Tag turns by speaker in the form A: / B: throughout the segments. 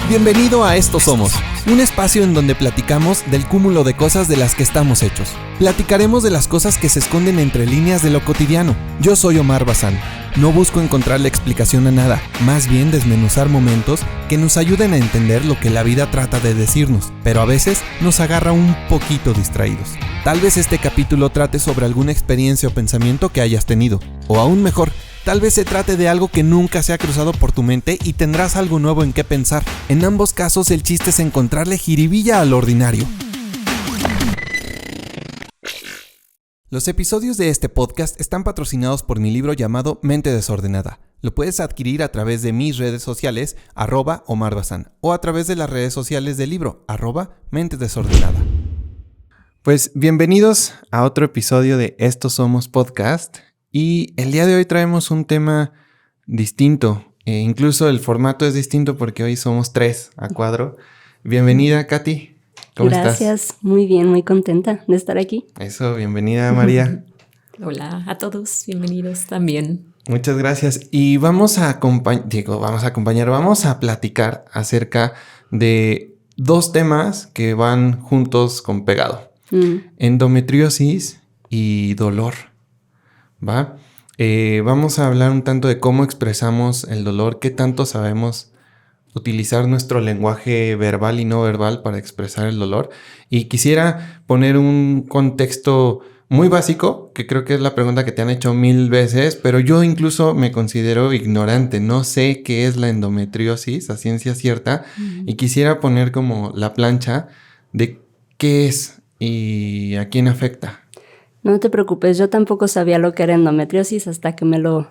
A: Bienvenido a Esto Somos, un espacio en donde platicamos del cúmulo de cosas de las que estamos hechos. Platicaremos de las cosas que se esconden entre líneas de lo cotidiano. Yo soy Omar Bazán. No busco encontrarle explicación a nada, más bien desmenuzar momentos que nos ayuden a entender lo que la vida trata de decirnos, pero a veces nos agarra un poquito distraídos. Tal vez este capítulo trate sobre alguna experiencia o pensamiento que hayas tenido, o aún mejor, tal vez se trate de algo que nunca se ha cruzado por tu mente y tendrás algo nuevo en qué pensar. En ambos casos el chiste es encontrarle jiribilla al ordinario. Los episodios de este podcast están patrocinados por mi libro llamado Mente Desordenada. Lo puedes adquirir a través de mis redes sociales, @Omar Bazán, o a través de las redes sociales del libro, @Mente Desordenada. Pues bienvenidos a otro episodio de Estos Somos Podcast. Y el día de hoy traemos un tema distinto. Incluso el formato es distinto porque hoy somos 3 a cuadro. Bienvenida, Katy. ¿Cómo estás?
B: Gracias, muy bien, muy contenta de estar aquí.
A: Eso, bienvenida, María.
C: Hola a todos, bienvenidos también.
A: Muchas gracias. Y vamos a platicar acerca de 2 temas que van juntos con pegado. Endometriosis y dolor. ¿Va? Vamos a hablar un tanto de cómo expresamos el dolor, qué tanto sabemos utilizar nuestro lenguaje verbal y no verbal para expresar el dolor. Y quisiera poner un contexto muy básico, que creo que es la pregunta que te han hecho 1000 veces, pero yo incluso me considero ignorante. No sé qué es la endometriosis a ciencia cierta, y quisiera poner como la plancha de qué es y a quién afecta.
B: No te preocupes, yo tampoco sabía lo que era endometriosis hasta que me lo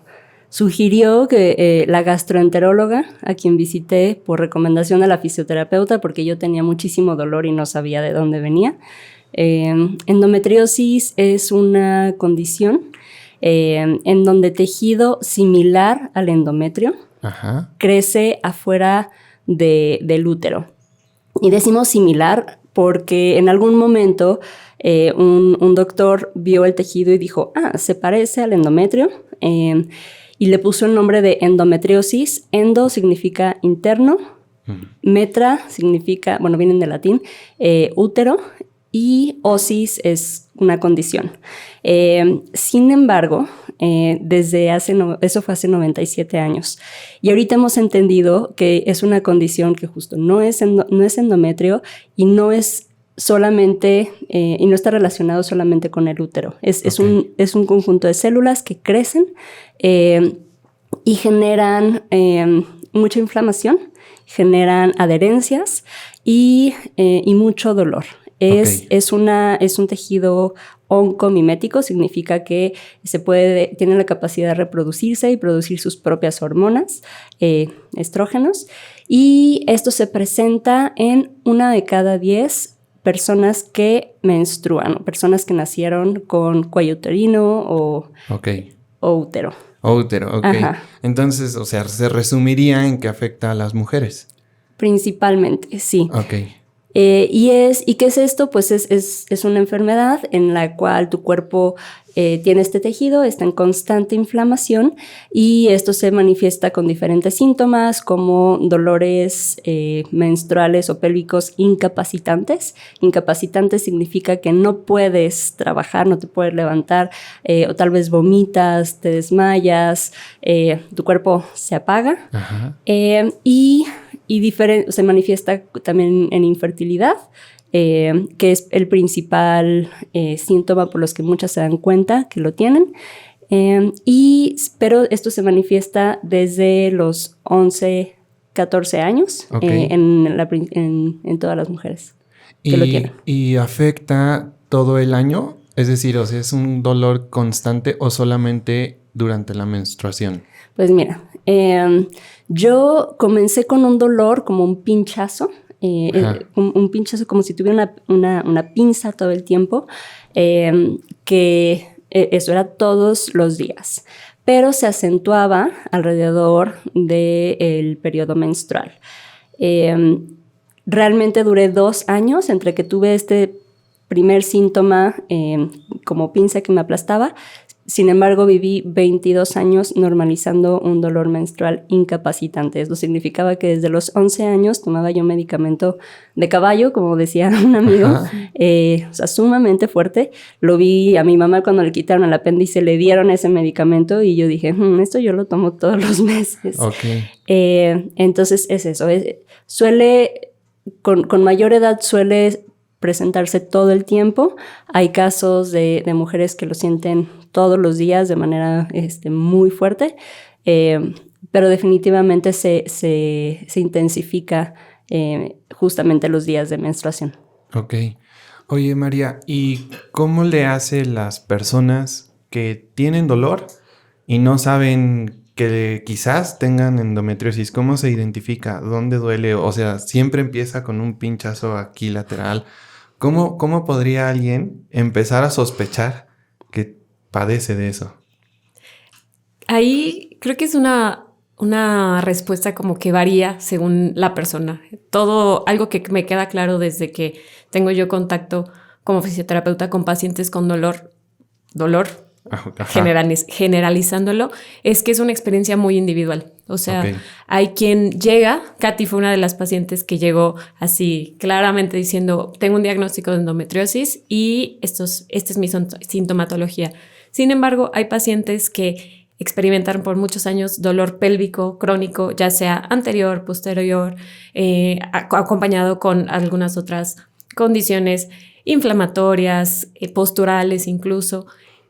B: sugirió la gastroenteróloga, a quien visité por recomendación de la fisioterapeuta, porque yo tenía muchísimo dolor y no sabía de dónde venía. Endometriosis es una condición en donde tejido similar al endometrio crece afuera del útero. Y decimos similar porque en algún momento un doctor vio el tejido y dijo, se parece al endometrio, y le puso el nombre de endometriosis. Endo significa interno, metra significa, vienen del latín, útero, y osis es una condición. Sin embargo, eso fue hace 97 años. Y ahorita hemos entendido que es una condición que justo no es endometrio y no es solamente, y no está relacionado solamente con el útero. Es un conjunto de células que crecen y generan mucha inflamación, generan adherencias y mucho dolor. Es un tejido oncomimético, significa que tiene la capacidad de reproducirse y producir sus propias hormonas, estrógenos, y esto se presenta en 1 de cada 10 personas que menstruan, personas que nacieron con cuello uterino o útero.
A: Útero, ok. Ajá. Entonces, se resumiría en que afecta a las mujeres.
B: Principalmente, sí.
A: Ok.
B: ¿Y qué es esto? Pues es una enfermedad en la cual tu cuerpo tiene este tejido, está en constante inflamación, y esto se manifiesta con diferentes síntomas como dolores menstruales o pélvicos incapacitantes. Incapacitantes significa que no puedes trabajar, no te puedes levantar, o tal vez vomitas, te desmayas, tu cuerpo se apaga. Y se manifiesta también en infertilidad, que es el principal síntoma por los que muchas se dan cuenta que lo tienen. Pero esto se manifiesta desde los 11, 14 años en todas las mujeres que lo tienen.
A: ¿Y afecta todo el año? Es decir, ¿es un dolor constante o solamente durante la menstruación?
B: Pues mira, yo comencé con un dolor como un pinchazo, un pinchazo como si tuviera una pinza todo el tiempo, que eso era todos los días, pero se acentuaba alrededor del periodo menstrual. Realmente duré 2 años entre que tuve este primer síntoma como pinza que me aplastaba, Sin embargo, viví 22 años normalizando un dolor menstrual incapacitante. Esto significaba que desde los 11 años tomaba yo medicamento de caballo, como decía un amigo, o sea, sumamente fuerte. Lo vi a mi mamá cuando le quitaron el apéndice, le dieron ese medicamento y yo dije, esto yo lo tomo todos los meses.
A: Okay.
B: Entonces es eso. Con mayor edad suele presentarse todo el tiempo. Hay casos de mujeres que lo sienten todos los días de manera muy fuerte, pero definitivamente se intensifica justamente los días de menstruación.
A: Ok. Oye, María, ¿y cómo le hace las personas que tienen dolor y no saben que quizás tengan endometriosis? ¿Cómo se identifica? ¿Dónde duele? O sea, siempre empieza con un pinchazo aquí lateral. ¿Cómo podría alguien empezar a sospechar que padece de eso?
C: Ahí creo que es una respuesta como que varía según la persona. Algo que me queda claro desde que tengo yo contacto como fisioterapeuta con pacientes con dolor, generalizándolo, es que es una experiencia muy individual. O sea, hay quien llega, Katy fue una de las pacientes que llegó así claramente diciendo, tengo un diagnóstico de endometriosis y esta es mi sintomatología. Sin embargo, hay pacientes que experimentaron por muchos años dolor pélvico crónico, ya sea anterior, posterior, acompañado con algunas otras condiciones inflamatorias, posturales incluso,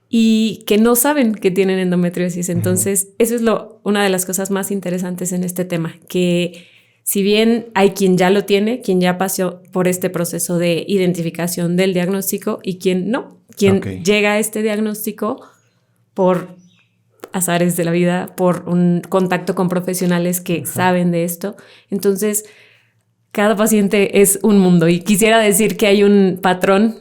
C: y que no saben que tienen endometriosis. Entonces, eso es una de las cosas más interesantes en este tema, que si bien hay quien ya lo tiene, quien ya pasó por este proceso de identificación del diagnóstico y quien no, quien llega a este diagnóstico por azares de la vida, por un contacto con profesionales que saben de esto. Entonces, cada paciente es un mundo y quisiera decir que hay un patrón,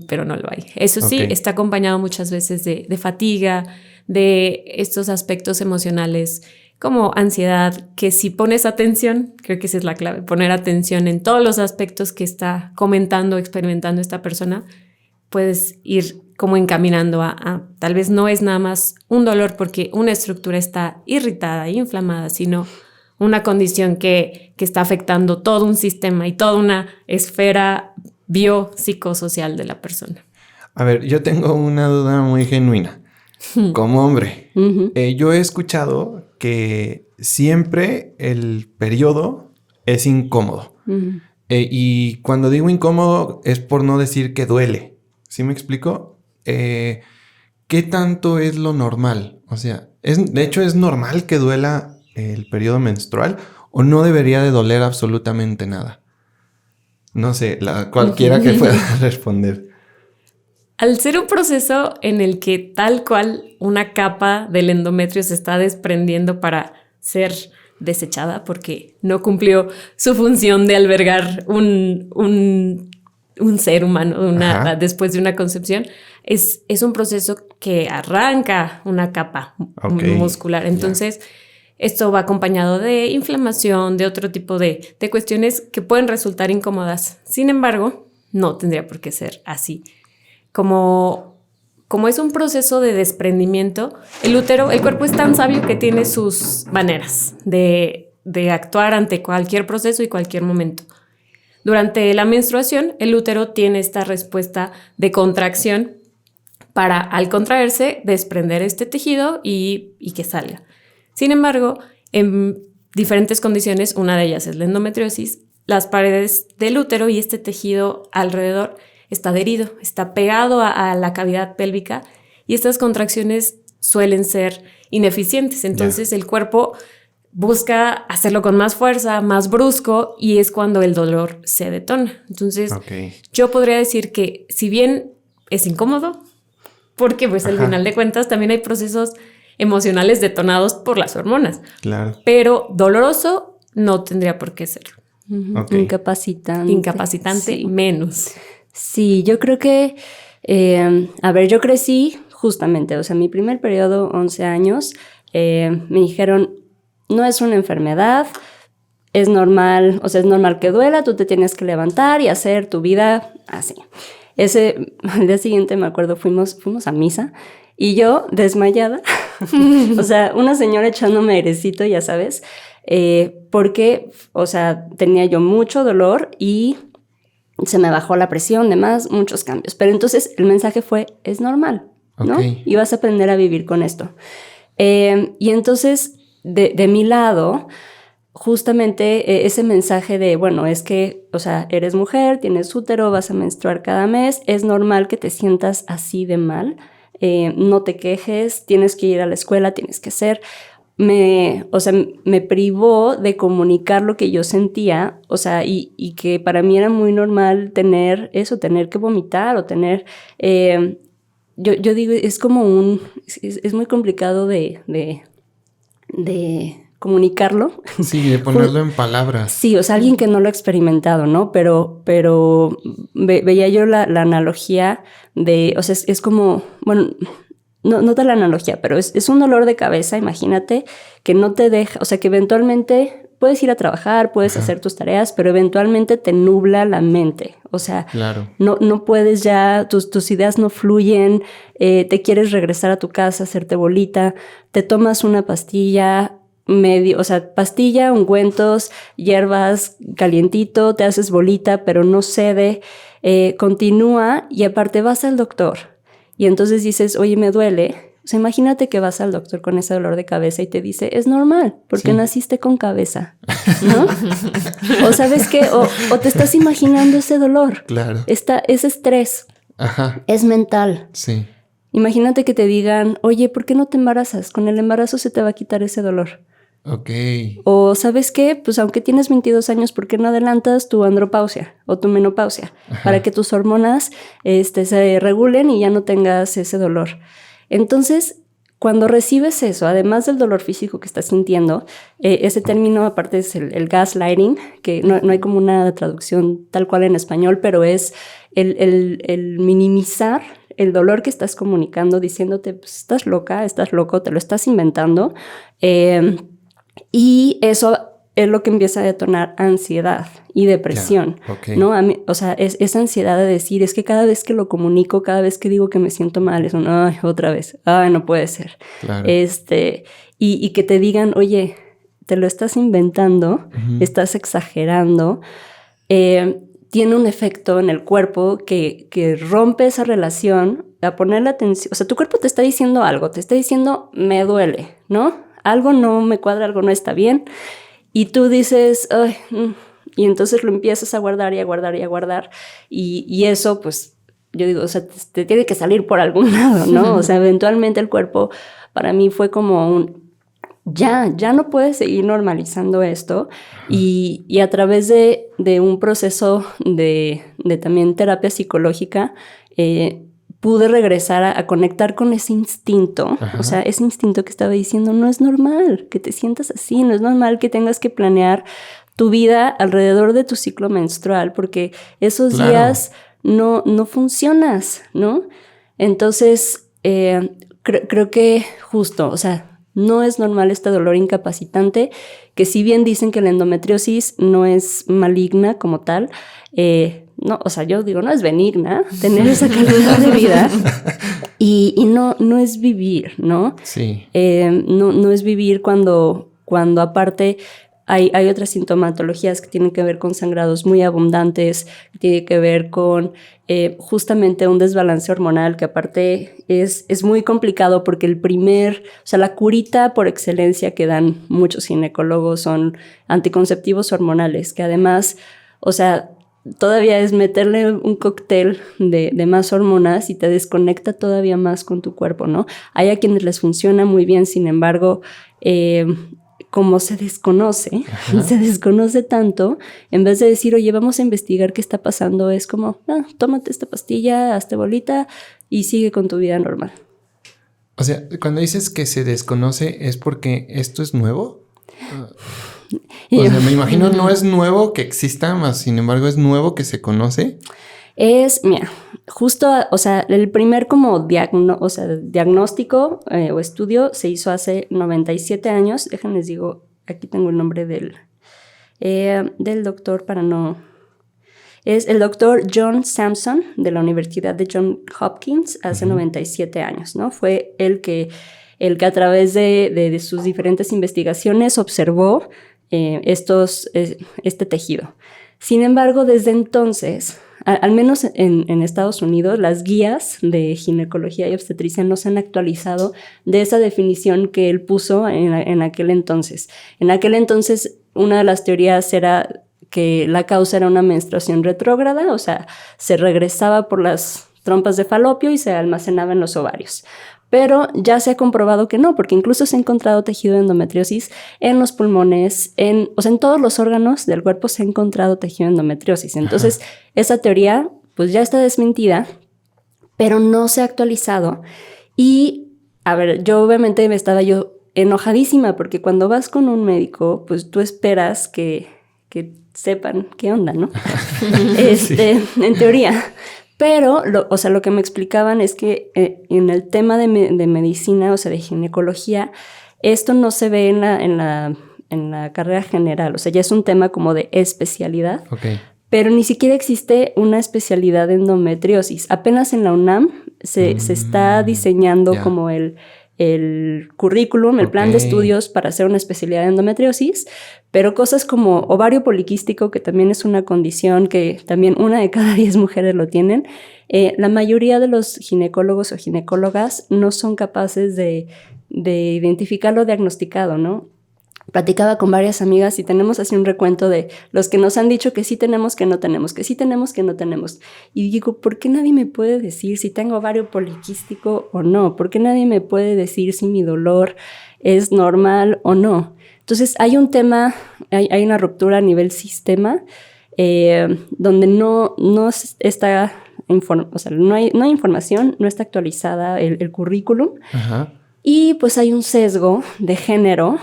C: pero no lo hay. Eso sí, está acompañado muchas veces de fatiga, de estos aspectos emocionales como ansiedad, que si pones atención, creo que esa es la clave, poner atención en todos los aspectos que está comentando, experimentando esta persona, puedes ir como encaminando a tal vez no es nada más un dolor porque una estructura está irritada, inflamada, sino una condición que está afectando todo un sistema y toda una esfera biopsicosocial de la persona.
A: A ver, yo tengo una duda muy genuina. Como hombre, yo he escuchado que siempre el periodo es incómodo. Y cuando digo incómodo es por no decir que duele. ¿Sí me explico? ¿Qué tanto es lo normal? O sea, de hecho, ¿es normal que duela el periodo menstrual o no debería de doler absolutamente nada? No sé, cualquiera que pueda responder.
C: Al ser un proceso en el que tal cual una capa del endometrio se está desprendiendo para ser desechada porque no cumplió su función de albergar un ser humano después de una concepción, es un proceso que arranca una capa muscular. Entonces, esto va acompañado de inflamación, de otro tipo de cuestiones que pueden resultar incómodas. Sin embargo, no tendría por qué ser así. Como es un proceso de desprendimiento, el cuerpo es tan sabio que tiene sus maneras de actuar ante cualquier proceso y cualquier momento. Durante la menstruación, el útero tiene esta respuesta de contracción para, al contraerse, desprender este tejido y que salga. Sin embargo, en diferentes condiciones, una de ellas es la endometriosis, las paredes del útero y este tejido alrededor está adherido, está pegado a la cavidad pélvica y estas contracciones suelen ser ineficientes. Entonces el cuerpo busca hacerlo con más fuerza, más brusco y es cuando el dolor se detona. Entonces yo podría decir que si bien es incómodo, porque pues al final de cuentas también hay procesos emocionales detonados por las hormonas. Claro. Pero doloroso no tendría por qué ser. Incapacitante sí. Menos.
B: Sí, yo creo que, yo crecí justamente, o sea, mi primer periodo, 11 años, me dijeron, no es una enfermedad, es normal, o sea, es normal que duela, tú te tienes que levantar y hacer tu vida así. Al día siguiente, me acuerdo, fuimos a misa Y yo desmayada, o sea, una señora echándome airecito, ya sabes, porque, o sea, tenía yo mucho dolor y se me bajó la presión, demás, muchos cambios. Pero entonces el mensaje fue, es normal, ¿no? Y vas a aprender a vivir con esto. Y entonces, de mi lado, justamente ese mensaje de, bueno, es que, o sea, eres mujer, tienes útero, vas a menstruar cada mes, es normal que te sientas así de mal, no te quejes, tienes que ir a la escuela, tienes que hacer. Me privó de comunicar lo que yo sentía, o sea, y que para mí era muy normal tener eso, tener que vomitar o tener... yo digo, es como es muy complicado de comunicarlo.
A: Sí, de ponerlo en palabras.
B: Sí, o sea, alguien que no lo ha experimentado, ¿no? Pero veía yo la analogía de, o sea, es como, bueno, no da la analogía, pero es un dolor de cabeza, imagínate, que no te deja, o sea, que eventualmente puedes ir a trabajar, puedes hacer tus tareas, pero eventualmente te nubla la mente. O sea, claro. no puedes ya, tus ideas no fluyen, te quieres regresar a tu casa, hacerte bolita, te tomas una pastilla, o sea, pastilla, ungüentos, hierbas, calientito, te haces bolita, pero no cede, continúa y aparte vas al doctor y entonces dices, oye, me duele. O sea, imagínate que vas al doctor con ese dolor de cabeza y te dice, es normal, porque naciste con cabeza, ¿no? O sabes qué, o te estás imaginando ese dolor.
A: Claro.
B: Es estrés.
A: Ajá.
B: Es mental.
A: Sí.
B: Imagínate que te digan, oye, ¿por qué no te embarazas? Con el embarazo se te va a quitar ese dolor.
A: Ok.
B: O ¿sabes qué? Pues aunque tienes 22 años, ¿por qué no adelantas tu andropausia o tu menopausia? Ajá. Para que tus hormonas se regulen y ya no tengas ese dolor. Entonces, cuando recibes eso, además del dolor físico que estás sintiendo, ese término aparte es el gaslighting, que no hay como una traducción tal cual en español, pero es el minimizar el dolor que estás comunicando, diciéndote, pues estás loca, estás loco, te lo estás inventando. Y eso es lo que empieza a detonar ansiedad y depresión, ¿no? A mí, o sea, esa ansiedad de decir, es que cada vez que lo comunico, cada vez que digo que me siento mal, es ay, otra vez, ay, no puede ser. Claro. Y que te digan, oye, te lo estás inventando, estás exagerando, tiene un efecto en el cuerpo que rompe esa relación, a ponerle atención. O sea, tu cuerpo te está diciendo algo, te está diciendo, me duele, ¿no? Algo no me cuadra, algo no está bien. Y tú dices, ay, y entonces lo empiezas a guardar y a guardar y a guardar. Y eso, pues, yo digo, o sea, te tiene que salir por algún lado, ¿no? O sea, eventualmente el cuerpo para mí fue como ya no puedes seguir normalizando esto. Y a través de un proceso de también terapia psicológica, pude regresar a conectar con ese instinto. Ajá. O sea, ese instinto que estaba diciendo, no es normal que te sientas así, no es normal que tengas que planear tu vida alrededor de tu ciclo menstrual, porque esos días no funcionas, ¿no? Entonces, creo que justo, o sea, no es normal este dolor incapacitante, que si bien dicen que la endometriosis no es maligna como tal, no, o sea, yo digo, no es benigna tener esa calidad de vida y no es vivir, ¿no?
A: Sí.
B: No es vivir cuando aparte hay otras sintomatologías que tienen que ver con sangrados muy abundantes, que tienen que ver con justamente un desbalance hormonal que aparte es muy complicado porque o sea, la curita por excelencia que dan muchos ginecólogos son anticonceptivos hormonales, que además, o sea, todavía es meterle un cóctel de más hormonas y te desconecta todavía más con tu cuerpo, ¿no? Hay a quienes les funciona muy bien, sin embargo, como se desconoce tanto, en vez de decir, oye, vamos a investigar qué está pasando, es como, tómate esta pastilla, hazte bolita y sigue con tu vida normal.
A: O sea, cuando dices que se desconoce, ¿es porque esto es nuevo? O sea, me imagino no es nuevo que exista, más sin embargo es nuevo que se conoce.
B: Mira, justo, o sea, el primer como diagnóstico o estudio se hizo hace 97 años. Déjenles digo, aquí tengo el nombre del doctor para no... Es el doctor John Sampson de la Universidad de Johns Hopkins hace 97 años, ¿no? Fue el que a través de sus diferentes investigaciones observó este tejido. Sin embargo, desde entonces, al menos en Estados Unidos, las guías de ginecología y obstetricia no se han actualizado de esa definición que él puso en aquel entonces. En aquel entonces, una de las teorías era que la causa era una menstruación retrógrada, o sea, se regresaba por las trompas de falopio y se almacenaba en los ovarios. Pero ya se ha comprobado que no, porque incluso se ha encontrado tejido de endometriosis en los pulmones, en todos los órganos del cuerpo se ha encontrado tejido de endometriosis. Entonces, esa teoría pues ya está desmentida, pero no se ha actualizado. Y, a ver, yo obviamente estaba enojadísima, porque cuando vas con un médico, pues tú esperas que sepan qué onda, ¿no? Sí. En teoría. Pero, lo que me explicaban es que en el tema de medicina, o sea, de ginecología, esto no se ve en la carrera general. O sea, ya es un tema como de especialidad. Okay. Pero ni siquiera existe una especialidad de endometriosis. Apenas en la UNAM se está diseñando como el currículum, el plan de estudios para hacer una especialidad de endometriosis, pero cosas como ovario poliquístico, que también es una condición que también 1 de cada 10 mujeres lo tienen, la mayoría de los ginecólogos o ginecólogas no son capaces de identificarlo diagnosticado, ¿no? Platicaba con varias amigas y tenemos así un recuento de los que nos han dicho que sí tenemos, que no tenemos, que sí tenemos, que no tenemos. Y digo, ¿por qué nadie me puede decir si tengo ovario poliquístico o no? ¿Por qué nadie me puede decir si mi dolor es normal o no? Entonces hay un tema, hay una ruptura a nivel sistema donde no está, no hay información, no está actualizada el currículum. Ajá. Y pues hay un sesgo de género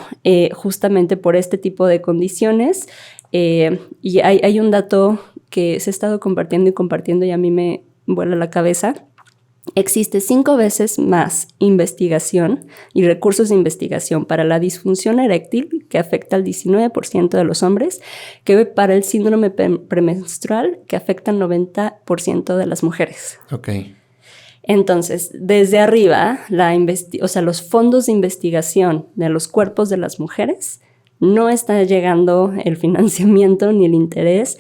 B: justamente por este tipo de condiciones. Y hay un dato que se ha estado compartiendo y a mí me vuela la cabeza. Existe 5 veces más investigación y recursos de investigación para la disfunción eréctil, que afecta al 19% de los hombres, que para el síndrome premenstrual, que afecta al 90% de las mujeres. Okay. Entonces, desde arriba, los fondos de investigación de los cuerpos de las mujeres no está llegando el financiamiento ni el interés,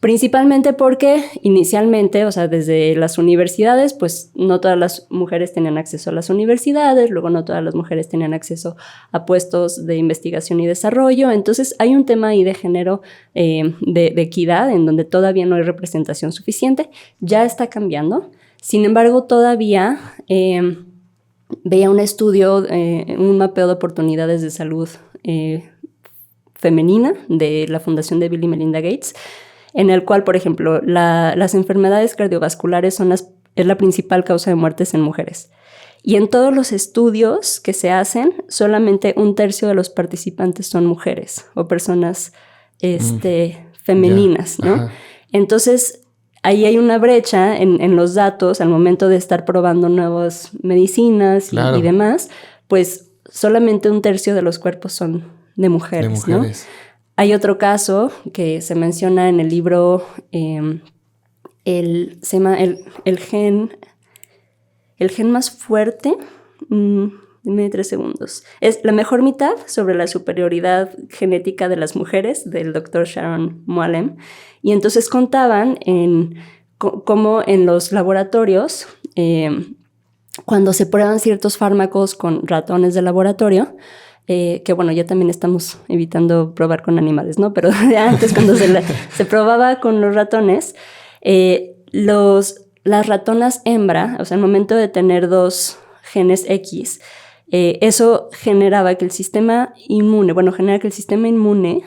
B: principalmente porque inicialmente, desde las universidades, pues no todas las mujeres tenían acceso a las universidades, luego no todas las mujeres tenían acceso a puestos de investigación y desarrollo. Entonces, hay un tema ahí de género, de equidad, en donde todavía no hay representación suficiente. Ya está cambiando. Sin embargo, todavía veía un estudio, un mapeo de oportunidades de salud femenina de la Fundación de Bill y Melinda Gates, en el cual, por ejemplo, las enfermedades cardiovasculares es la principal causa de muertes en mujeres. Y en todos los estudios que se hacen, solamente 1/3 de los participantes son mujeres o personas femeninas, ¿no? Ajá. Entonces, ahí hay una brecha en los datos al momento de estar probando nuevas medicinas y demás, pues solamente 1/3 de los cuerpos son de mujeres, ¿no? Hay otro caso que se menciona en el libro, se llama el gen más fuerte. Dime 3 segundos. Es La mejor mitad sobre la superioridad genética de las mujeres, del doctor Sharon Moalem. Y entonces contaban cómo en los laboratorios, cuando se prueban ciertos fármacos con ratones de laboratorio, que bueno, ya también estamos evitando probar con animales, ¿no? Pero antes cuando se probaba con los ratones, las ratonas hembra, al momento de tener 2 genes X, eso generaba que el sistema inmune, genera que el sistema inmune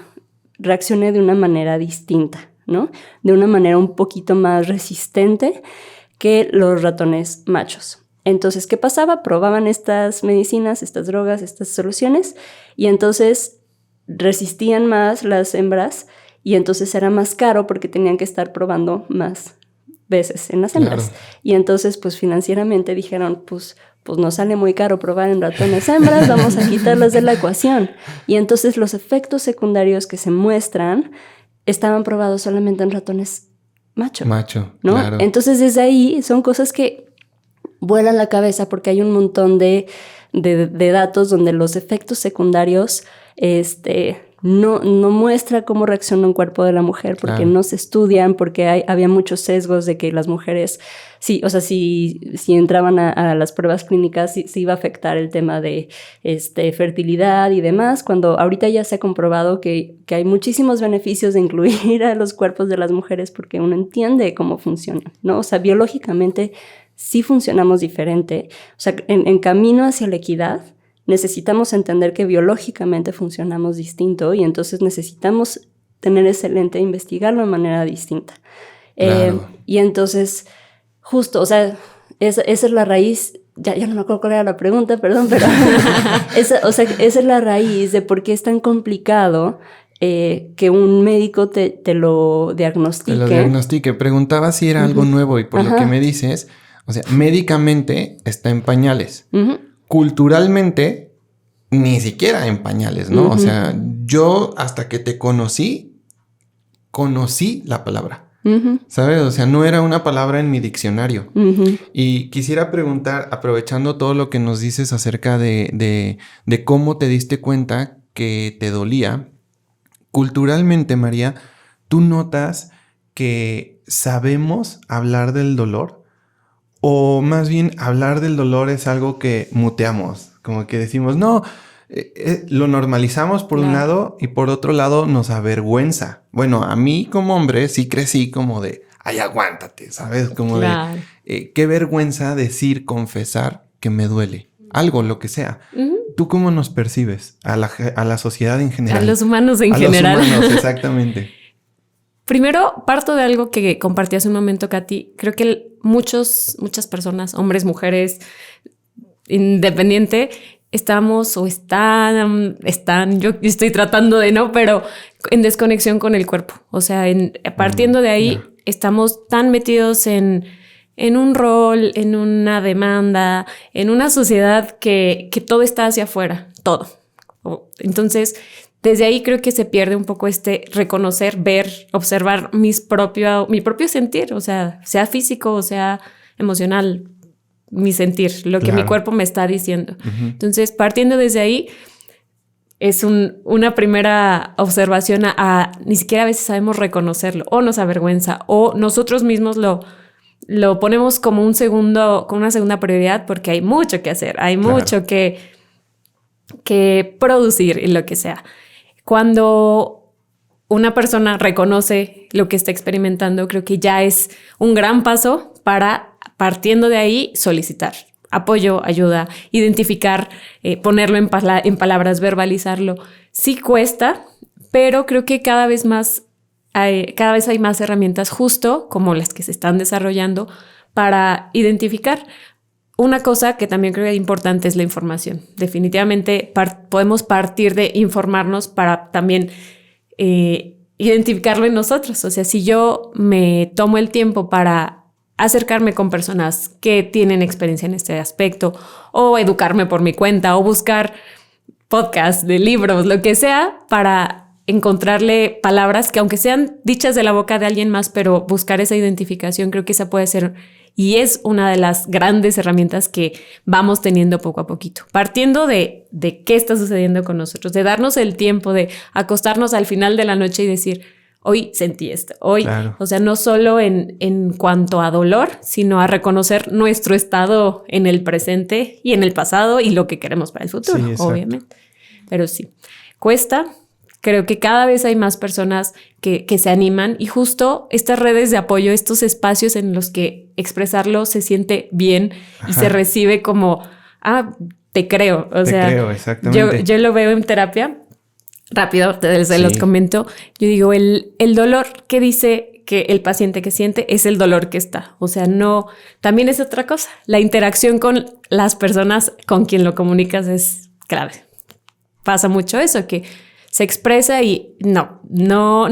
B: reaccione de una manera distinta, ¿no? De una manera un poquito más resistente que los ratones machos. Entonces, ¿qué pasaba? Probaban estas medicinas, estas drogas, estas soluciones, y entonces resistían más las hembras, y entonces era más caro porque tenían que estar probando más veces en las hembras. Claro. Y entonces, pues financieramente dijeron, pues nos sale muy caro probar en ratones hembras, vamos a quitarlas de la ecuación. Y entonces los efectos secundarios que se muestran estaban probados solamente en ratones macho.
A: Macho,
B: ¿no?
A: claro.
B: Entonces, desde ahí son cosas que vuelan la cabeza porque hay un montón de datos donde los efectos secundarios no muestra cómo reacciona un cuerpo de la mujer porque no se estudian, porque había muchos sesgos de que las mujeres, sí, o sea, si entraban a las pruebas clínicas, sí iba a afectar el tema de fertilidad y demás, cuando ahorita ya se ha comprobado que hay muchísimos beneficios de incluir a los cuerpos de las mujeres porque uno entiende cómo funcionan, ¿no? O sea, biológicamente sí funcionamos diferente. O sea, en camino hacia la equidad, necesitamos entender que biológicamente funcionamos distinto y entonces necesitamos tener ese lente e investigarlo de manera distinta.
A: Claro.
B: Y entonces, justo, o sea, esa es la raíz. Ya no me acuerdo cuál era la pregunta, perdón, pero esa es la raíz de por qué es tan complicado que un médico te lo diagnostique.
A: Te lo diagnostique. Preguntaba si era algo nuevo y por lo que me dices, o sea, médicamente está en pañales. Culturalmente, ni siquiera en pañales, ¿no? O sea, yo hasta que te conocí la palabra. ¿Sabes? O sea, no era una palabra en mi diccionario. Y quisiera preguntar, aprovechando todo lo que nos dices acerca de cómo te diste cuenta que te dolía, culturalmente, María, ¿tú notas que sabemos hablar del dolor? O más bien, hablar del dolor es algo que muteamos, como que decimos, no, lo normalizamos por un lado y por otro lado nos avergüenza. Bueno, a mí como hombre sí crecí como de, ay, aguántate, ¿sabes? Como de, qué vergüenza decir, confesar que me duele. Algo, lo que sea. ¿Tú cómo nos percibes? A la sociedad en general.
C: A los humanos en general.
A: A los humanos, exactamente.
C: Primero, parto de algo que compartí hace un momento, Katy. Creo que muchas personas, hombres, mujeres, independiente, estamos o están, yo estoy tratando de no, pero en desconexión con el cuerpo. O sea, partiendo de ahí, estamos tan metidos en un rol, en una demanda, en una sociedad que todo está hacia afuera, todo. Entonces, desde ahí creo que se pierde un poco reconocer, ver, observar mi propio sentir, o sea físico o sea emocional, mi sentir, lo que mi cuerpo me está diciendo. Entonces, partiendo desde ahí, es una primera observación ni siquiera a veces sabemos reconocerlo, o nos avergüenza, o nosotros mismos lo ponemos como una segunda prioridad porque hay mucho que hacer, hay mucho que producir y lo que sea. Cuando una persona reconoce lo que está experimentando, creo que ya es un gran paso para, partiendo de ahí, solicitar apoyo, ayuda, identificar, ponerlo en palabras, verbalizarlo. Sí cuesta, pero creo que cada vez hay más herramientas justo como las que se están desarrollando para identificar. Una cosa que también creo que es importante es la información. Definitivamente podemos partir de informarnos para también identificarlo en nosotros. O sea, si yo me tomo el tiempo para acercarme con personas que tienen experiencia en este aspecto o educarme por mi cuenta o buscar podcasts de libros, lo que sea, para encontrarle palabras que aunque sean dichas de la boca de alguien más, pero buscar esa identificación, creo que esa puede ser y es una de las grandes herramientas que vamos teniendo poco a poquito. Partiendo de qué está sucediendo con nosotros, de darnos el tiempo de acostarnos al final de la noche y decir, hoy sentí esto, hoy, o sea, no solo en cuanto a dolor, sino a reconocer nuestro estado en el presente y en el pasado y lo que queremos para el futuro, obviamente. Pero sí, cuesta. Creo que cada vez hay más personas que se animan y justo estas redes de apoyo, estos espacios en los que expresarlo se siente bien y se recibe como, te creo. O sea,
A: creo, exactamente.
C: Yo lo veo en terapia. Rápido, se los comento. Yo digo, el dolor que dice que el paciente que siente es el dolor que está. O sea, no, también es otra cosa. La interacción con las personas con quien lo comunicas es clave. Pasa mucho eso, que se expresa y no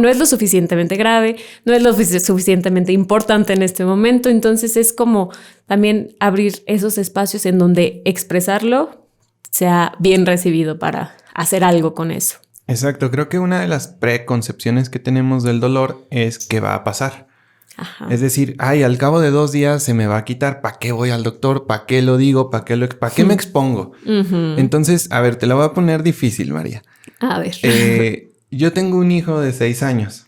C: es lo suficientemente grave, no es lo suficientemente importante en este momento. Entonces es como también abrir esos espacios en donde expresarlo sea bien recibido para hacer algo con eso.
A: Exacto. Creo que una de las preconcepciones que tenemos del dolor es que va a pasar. Ajá. Es decir, al cabo de 2 días se me va a quitar. ¿Para qué voy al doctor? ¿Para qué lo digo? ¿Para qué me expongo? Entonces, a ver, te la voy a poner difícil, María.
C: A ver.
A: Yo tengo un hijo de 6 años.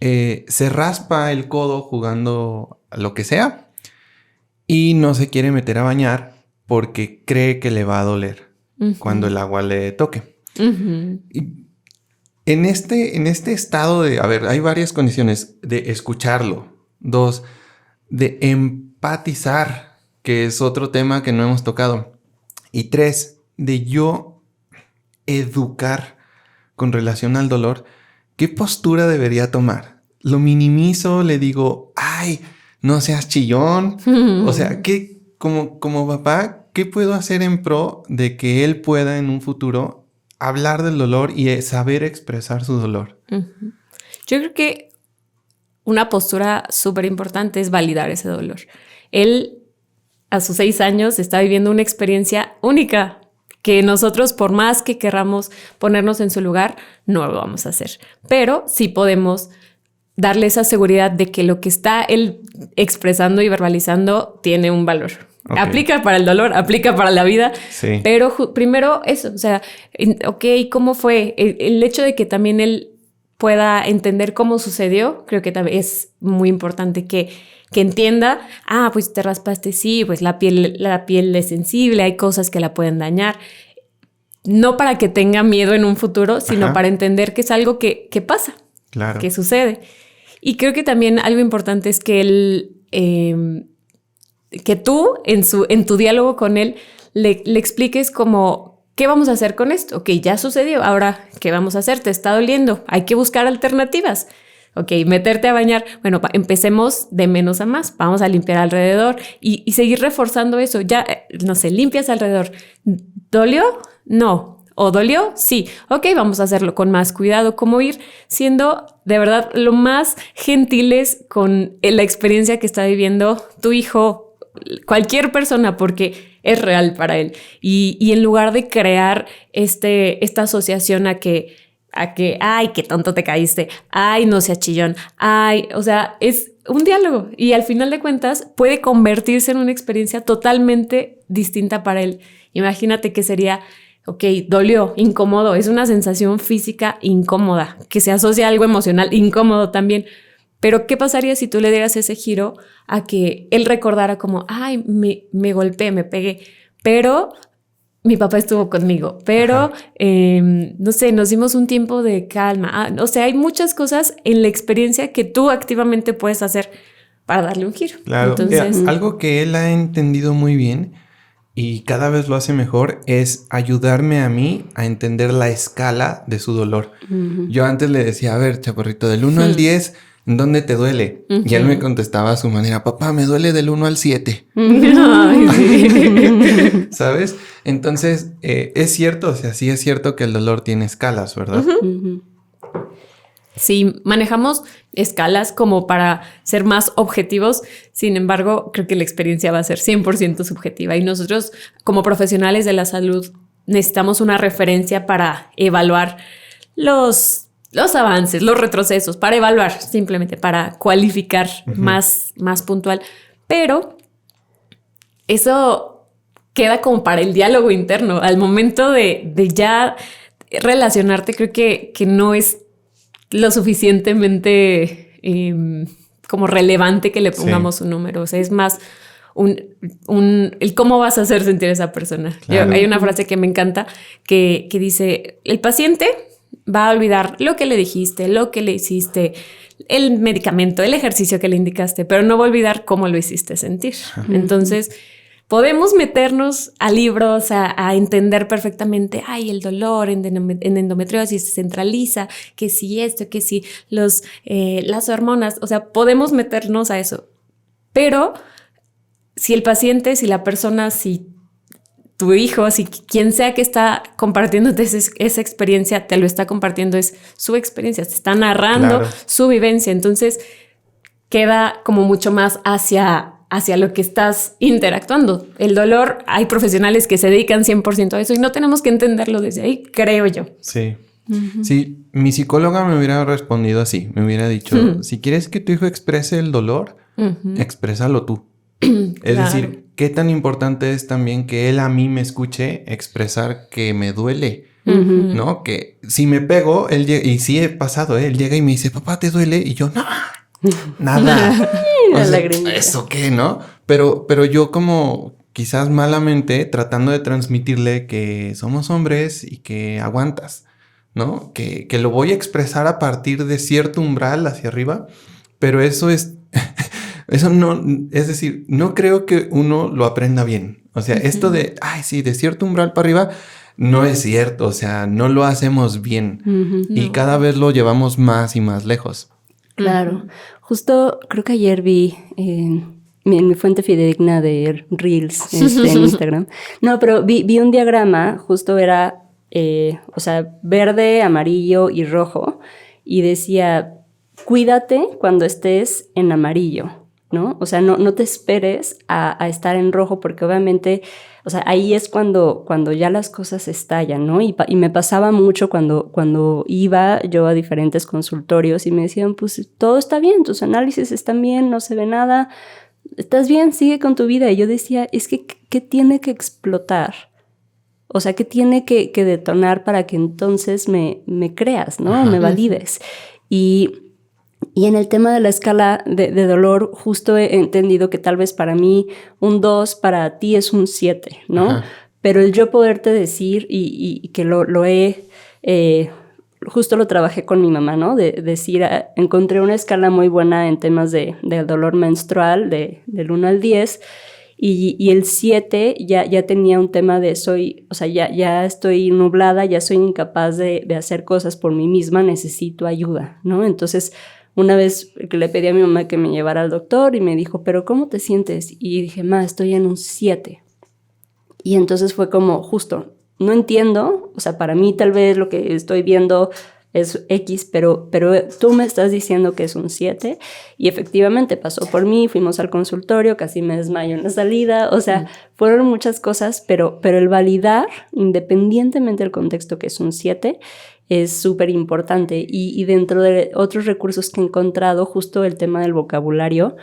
A: Se raspa el codo jugando a lo que sea y no se quiere meter a bañar porque cree que le va a doler cuando el agua le toque. Y en este estado de... A ver, hay varias condiciones de escucharlo. 2, de empatizar, que es otro tema que no hemos tocado. Y 3, de yo educar con relación al dolor. ¿Qué postura debería tomar? ¿Lo minimizo? ¿Le digo, ay, no seas chillón? O sea, como papá, ¿qué puedo hacer en pro de que él pueda en un futuro hablar del dolor y saber expresar su dolor?
C: Yo creo que una postura súper importante es validar ese dolor. Él, a sus 6 años, está viviendo una experiencia única que nosotros, por más que querramos ponernos en su lugar, no lo vamos a hacer. Pero sí podemos darle esa seguridad de que lo que está él expresando y verbalizando tiene un valor. Okay. Aplica para el dolor, aplica para la vida. Sí. Pero primero eso, o sea, ¿cómo fue? El hecho de que también él pueda entender cómo sucedió, creo que también es muy importante que entienda, pues te raspaste, sí, pues la piel es sensible, hay cosas que la pueden dañar. No para que tenga miedo en un futuro, sino para entender que es algo que pasa, claro, que sucede. Y creo que también algo importante es que él, que tú en tu diálogo con él le expliques como, ¿qué vamos a hacer con esto? Ok, ya sucedió, ahora, ¿qué vamos a hacer? ¿Te está doliendo? Hay que buscar alternativas. Ok, meterte a bañar. Bueno, empecemos de menos a más. Vamos a limpiar alrededor y seguir reforzando eso. Ya, no sé, limpias alrededor. ¿Dolió? No. ¿O dolió? Sí. Ok, vamos a hacerlo con más cuidado. Como ir siendo de verdad lo más gentiles con la experiencia que está viviendo tu hijo, cualquier persona, porque es real para él. Y en lugar de crear esta asociación a que, ay, qué tonto te caíste, ay, no seas chillón, ay, o sea, es un diálogo y al final de cuentas puede convertirse en una experiencia totalmente distinta para él. Imagínate que sería, ok, dolió, incómodo, es una sensación física incómoda, que se asocia a algo emocional incómodo también. Pero ¿qué pasaría si tú le dieras ese giro a que él recordara como, ay, me golpeé, me pegué, pero mi papá estuvo conmigo, pero no sé, nos dimos un tiempo de calma. O sea, hay muchas cosas en la experiencia que tú activamente puedes hacer para darle un giro.
A: Claro. Entonces, algo que él ha entendido muy bien y cada vez lo hace mejor es ayudarme a mí a entender la escala de su dolor. Yo antes le decía, a ver, chaparrito, del 1 al 10... ¿en dónde te duele? Y él me contestaba a su manera, papá, me duele del 1 al 7. Ay, sí. ¿Sabes? Entonces, es cierto, o sea, sí es cierto que el dolor tiene escalas, ¿verdad?
C: Sí, manejamos escalas como para ser más objetivos. Sin embargo, creo que la experiencia va a ser 100% subjetiva. Y nosotros, como profesionales de la salud, necesitamos una referencia para evaluar los avances, los retrocesos, para evaluar, simplemente para cualificar más puntual. Pero eso queda como para el diálogo interno. Al momento de ya relacionarte, creo que no es lo suficientemente como relevante que le pongamos un número. O sea, es más el cómo vas a hacer sentir a esa persona. Claro. Hay una frase que me encanta que dice, el paciente va a olvidar lo que le dijiste, lo que le hiciste, el medicamento, el ejercicio que le indicaste, pero no va a olvidar cómo lo hiciste sentir. Entonces, podemos meternos a libros, a entender perfectamente, ay, el dolor en endometriosis se centraliza, que si esto, que si las hormonas, o sea, podemos meternos a eso. Pero si el paciente, si la persona, si tu hijo, si quien sea que está compartiéndote esa experiencia, te lo está compartiendo, es su experiencia, te está narrando su vivencia. Entonces, queda como mucho más hacia lo que estás interactuando. El dolor, hay profesionales que se dedican 100% a eso y no tenemos que entenderlo desde ahí, creo yo.
A: Sí. Uh-huh. Sí, mi psicóloga me hubiera respondido así. Me hubiera dicho, si quieres que tu hijo exprese el dolor, exprésalo tú. Es decir, qué tan importante es también que él a mí me escuche expresar que me duele, ¿no? Que si me pego, él llega, y sí he pasado, él llega y me dice, papá, ¿te duele? Y yo, no, nada. O sea, ¿eso qué, no? Pero yo como quizás malamente tratando de transmitirle que somos hombres y que aguantas, ¿no? Que lo voy a expresar a partir de cierto umbral hacia arriba, pero eso es... Eso no, es decir, no creo que uno lo aprenda bien. O sea, esto de, ay, sí, de cierto umbral para arriba, no es cierto. O sea, no lo hacemos bien. Y cada vez lo llevamos más y más lejos.
B: Claro. Justo creo que ayer vi en mi fuente fidedigna de Reels en Instagram. No, pero vi un diagrama, justo era, o sea, verde, amarillo y rojo. Y decía, cuídate cuando estés en amarillo, ¿no? O sea, no te esperes a estar en rojo porque obviamente, o sea, ahí es cuando ya las cosas estallan, ¿no? Y me pasaba mucho cuando iba yo a diferentes consultorios y me decían, pues todo está bien, tus análisis están bien, no se ve nada, estás bien, sigue con tu vida. Y yo decía, es que, ¿qué tiene que explotar? O sea, ¿qué tiene que detonar para que entonces me creas, ¿no? Me valides. Y en el tema de la escala de dolor, justo he entendido que tal vez para mí un 2, para ti es un 7, ¿no? Ajá. Pero el yo poderte decir, y que lo he, justo lo trabajé con mi mamá, ¿no? De decir, encontré una escala muy buena en temas del dolor menstrual, del 1 al 10, y el 7 ya tenía un tema de o sea, ya estoy nublada, ya soy incapaz de hacer cosas por mí misma, necesito ayuda, ¿no? Entonces, una vez que le pedí a mi mamá que me llevara al doctor y me dijo, ¿pero cómo te sientes? Y dije, ma, estoy en un 7. Y entonces fue como, justo, no entiendo, o sea, para mí tal vez lo que estoy viendo es X, pero tú me estás diciendo que es un 7 y efectivamente pasó por mí, fuimos al consultorio, casi me desmayo en la salida, o sea, fueron muchas cosas, pero el validar, independientemente del contexto que es un 7, es súper importante. Y dentro de otros recursos que he encontrado, justo el tema del vocabulario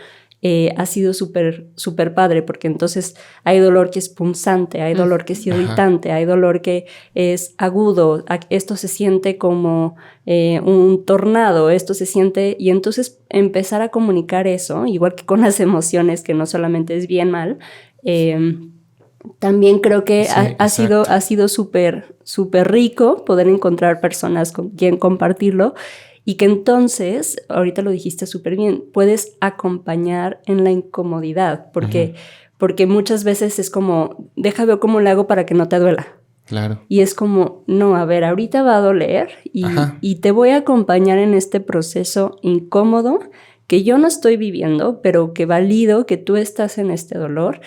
B: ha sido súper padre, porque entonces hay dolor que es punzante, hay dolor que es irritante, hay dolor que es agudo, esto se siente como un tornado, esto se siente, y entonces empezar a comunicar eso, igual que con las emociones, que no solamente es bien mal, también creo que sí, ha sido súper rico poder encontrar personas con quien compartirlo y que entonces, ahorita lo dijiste súper bien, puedes acompañar en la incomodidad porque muchas veces es como, ver cómo le hago para que no te duela.
A: Claro.
B: Y es como, no, a ver, ahorita va a doler y te voy a acompañar en este proceso incómodo que yo no estoy viviendo, pero que valido que tú estás en este dolor.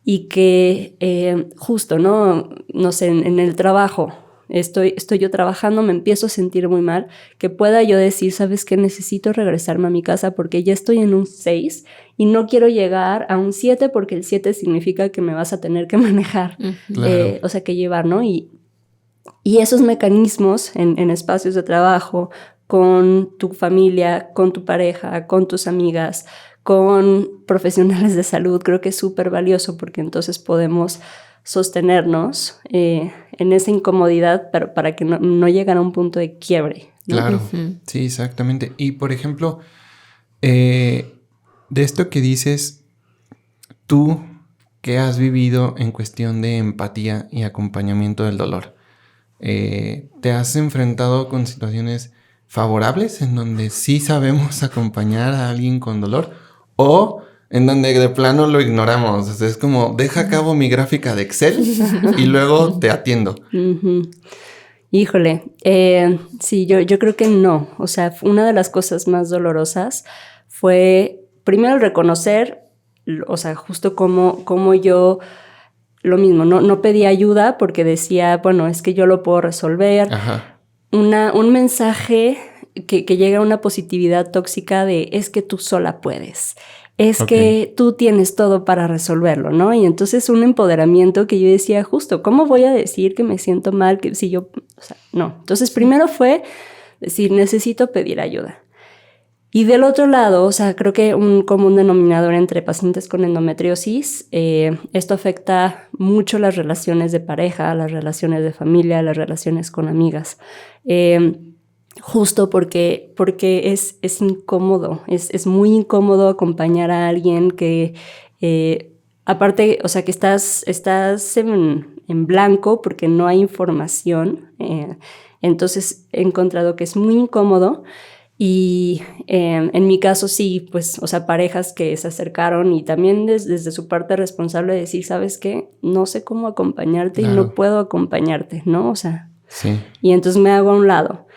B: Y que justo, no sé, en el trabajo, estoy yo trabajando, me empiezo a sentir muy mal, que pueda yo decir, ¿sabes qué? Necesito regresarme a mi casa porque ya estoy en un 6 y no quiero llegar a un 7 porque el 7 significa que me vas a tener que manejar, claro. O sea, que llevar, ¿no? Y esos mecanismos en espacios de trabajo, con tu familia, con tu pareja, con tus amigas, con profesionales de salud, creo que es súper valioso porque entonces podemos sostenernos en esa incomodidad para que no lleguen a un punto de quiebre, ¿no?
A: Claro, sí, exactamente. Y por ejemplo, de esto que dices, tú que has vivido en cuestión de empatía y acompañamiento del dolor, ¿te has enfrentado con situaciones favorables en donde sí sabemos acompañar a alguien con dolor? O en donde de plano lo ignoramos. O sea, es como, deja a cabo mi gráfica de Excel y luego te atiendo.
B: Híjole, sí, yo creo que no. O sea, una de las cosas más dolorosas fue, primero, reconocer, o sea, justo como yo, lo mismo, no pedí ayuda porque decía, bueno, es que yo lo puedo resolver. Ajá. Un mensaje que llega a una positividad tóxica de es que tú sola puedes, es que tú tienes todo para resolverlo, ¿no? Y entonces un empoderamiento que yo decía, justo, ¿cómo voy a decir que me siento mal? Que si yo, o sea, no. Entonces primero fue decir, necesito pedir ayuda. Y del otro lado, o sea, creo que un común denominador entre pacientes con endometriosis, esto afecta mucho las relaciones de pareja, las relaciones de familia, las relaciones con amigas. Justo porque es incómodo, es muy incómodo acompañar a alguien que, aparte, o sea, que estás en blanco porque no hay información. Entonces he encontrado que es muy incómodo. Y en mi caso sí, pues, o sea, parejas que se acercaron y también desde su parte responsable de decir, ¿sabes qué? No sé cómo acompañarte y no puedo acompañarte, ¿no? O sea, sí. Y entonces me hago a un lado.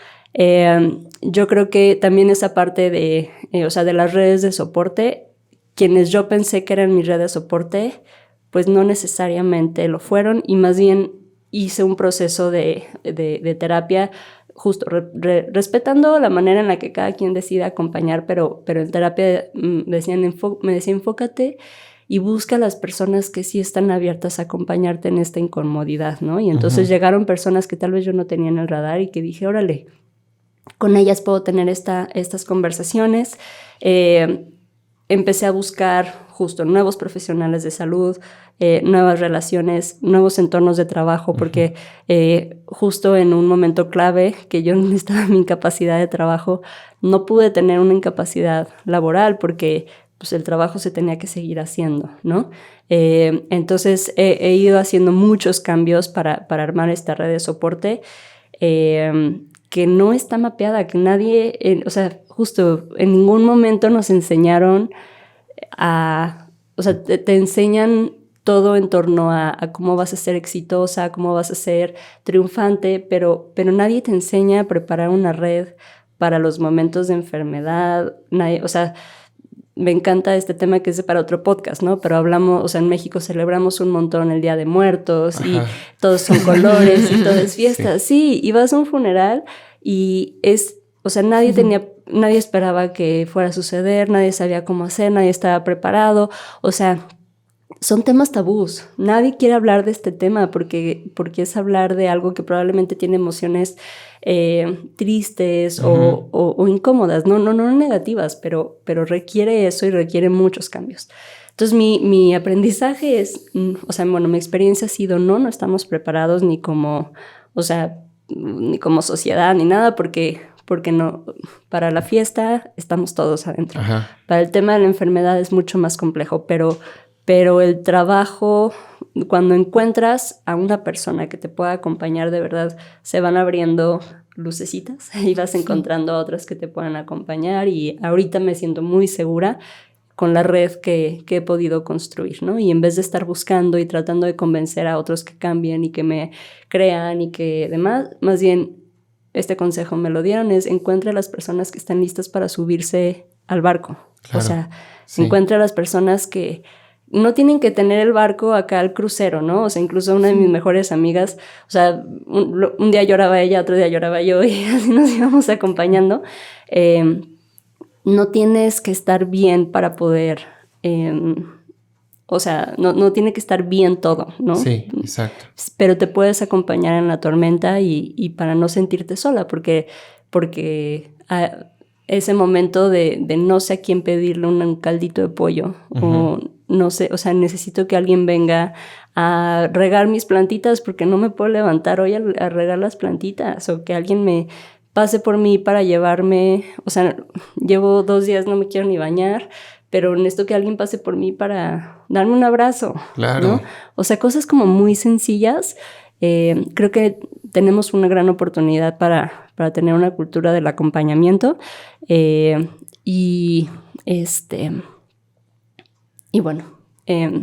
B: Yo creo que también esa parte de, o sea, de las redes de soporte, quienes yo pensé que eran mi red de soporte, pues no necesariamente lo fueron y más bien hice un proceso de terapia justo respetando la manera en la que cada quien decide acompañar, pero en terapia me decían, enfócate y busca a las personas que sí están abiertas a acompañarte en esta incomodidad, ¿no? Y entonces llegaron personas que tal vez yo no tenía en el radar y que dije, órale, con ellas puedo tener estas conversaciones. Empecé a buscar justo nuevos profesionales de salud, nuevas relaciones, nuevos entornos de trabajo, porque justo en un momento clave que yo necesitaba mi incapacidad de trabajo, no pude tener una incapacidad laboral porque pues, el trabajo se tenía que seguir haciendo, ¿no? Entonces he ido haciendo muchos cambios para armar esta red de soporte que no está mapeada, que nadie, o sea, justo en ningún momento nos enseñaron o sea, te enseñan todo en torno a cómo vas a ser exitosa, cómo vas a ser triunfante, pero nadie te enseña a preparar una red para los momentos de enfermedad. Nadie, o sea, me encanta este tema que es para otro podcast, ¿no? Pero hablamos, o sea, en México celebramos un montón el Día de Muertos y todos son colores y todo es fiesta. Sí, y vas a un funeral y o sea, nadie esperaba que fuera a suceder, nadie sabía cómo hacer, nadie estaba preparado. O sea, son temas tabús. Nadie quiere hablar de este tema porque es hablar de algo que probablemente tiene emociones tristes o incómodas, no negativas, pero requiere eso y requiere muchos cambios. Entonces mi aprendizaje es, o sea, bueno, mi experiencia ha sido no estamos preparados ni como sociedad ni nada porque no, para la fiesta estamos todos adentro. Para el tema de la enfermedad es mucho más complejo, pero el trabajo, cuando encuentras a una persona que te pueda acompañar de verdad, se van abriendo lucecitas y vas encontrando a otras que te puedan acompañar y ahorita me siento muy segura con la red que he podido construir, ¿no? Y en vez de estar buscando y tratando de convencer a otros que cambien y que me crean y que demás, más bien este consejo me lo dieron, es encuentre a las personas que están listas para subirse al barco. Claro, o sea, encuentre a las personas que no tienen que tener el barco acá al crucero, ¿no? O sea, incluso una de mis mejores amigas, o sea, un día lloraba ella, otro día lloraba yo y así nos íbamos acompañando. No tienes que estar bien para poder, o sea, no tiene que estar bien todo, ¿no?
A: Sí, exacto.
B: Pero te puedes acompañar en la tormenta y para no sentirte sola, porque ese momento de no sé a quién pedirle un caldito de pollo o no sé, o sea, necesito que alguien venga a regar mis plantitas porque no me puedo levantar hoy a regar las plantitas o que alguien me pase por mí para llevarme, o sea, llevo 2 días, no me quiero ni bañar, pero necesito que alguien pase por mí para darme un abrazo. Claro. ¿No? O sea, cosas como muy sencillas. Creo que tenemos una gran oportunidad para tener una cultura del acompañamiento y bueno,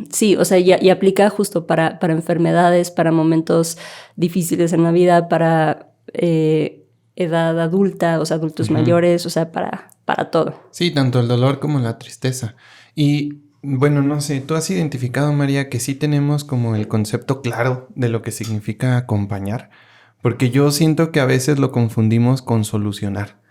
B: sí, o sea, y aplica justo para enfermedades, para momentos difíciles en la vida, para edad adulta, o sea, adultos mayores, o sea, para todo.
A: Sí, tanto el dolor como la tristeza. Y bueno, no sé, tú has identificado, María, que sí tenemos como el concepto claro de lo que significa acompañar, porque yo siento que a veces lo confundimos con solucionar.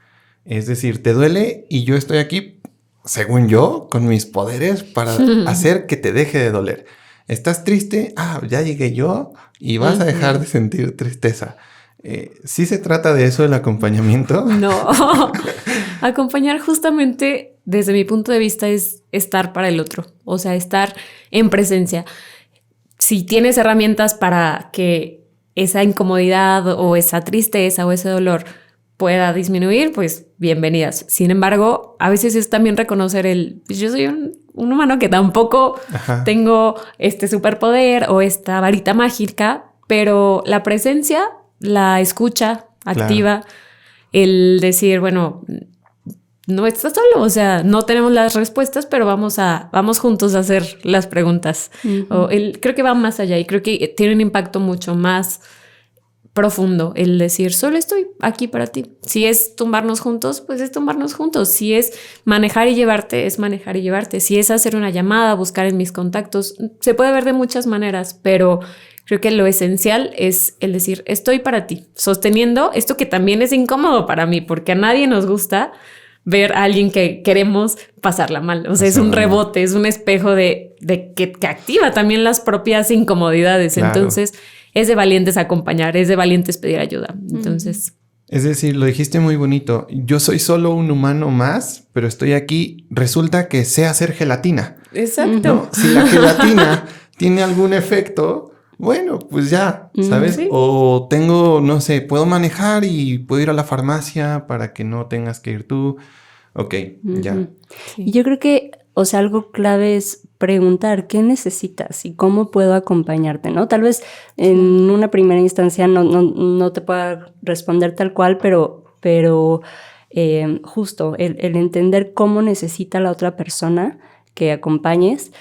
A: Es decir, te duele y yo estoy aquí según yo, con mis poderes para hacer que te deje de doler. ¿Estás triste? Ya llegué yo y vas a dejar de sentir tristeza. ¿Sí se trata de eso el acompañamiento?
C: No, acompañar justamente desde mi punto de vista es estar para el otro, o sea, estar en presencia. Si tienes herramientas para que esa incomodidad o esa tristeza o ese dolor pueda disminuir, pues bienvenidas. Sin embargo, a veces es también reconocer yo soy un humano que tampoco tengo este superpoder o esta varita mágica, pero la presencia, la escucha activa, claro. El decir, bueno, no estás solo, o sea, no tenemos las respuestas, pero vamos juntos a hacer las preguntas. Creo que va más allá y creo que tiene un impacto mucho más profundo el decir, solo estoy aquí para ti. Si es tumbarnos juntos, pues es tumbarnos juntos. Si es manejar y llevarte, es manejar y llevarte. Si es hacer una llamada, buscar en mis contactos, se puede ver de muchas maneras, pero creo que lo esencial es el decir, estoy para ti, sosteniendo esto que también es incómodo para mí, porque a nadie nos gusta ver a alguien que queremos pasarla mal. O sea, es un rebote, es un espejo de que activa también las propias incomodidades. Claro. Entonces, es de valientes acompañar, es de valientes pedir ayuda. Entonces...
A: Es decir, lo dijiste muy bonito. Yo soy solo un humano más, pero estoy aquí. Resulta que sé hacer gelatina.
C: Exacto.
A: ¿No? Si la gelatina tiene algún efecto, bueno, pues ya, ¿sabes? Sí. O tengo, no sé, puedo manejar y puedo ir a la farmacia para que no tengas que ir tú. Ok, ya.
B: Sí. Yo creo que, o sea, algo clave es preguntar qué necesitas y cómo puedo acompañarte, ¿no? Tal vez en una primera instancia no te pueda responder tal cual, pero justo el entender cómo necesita la otra persona que acompañes.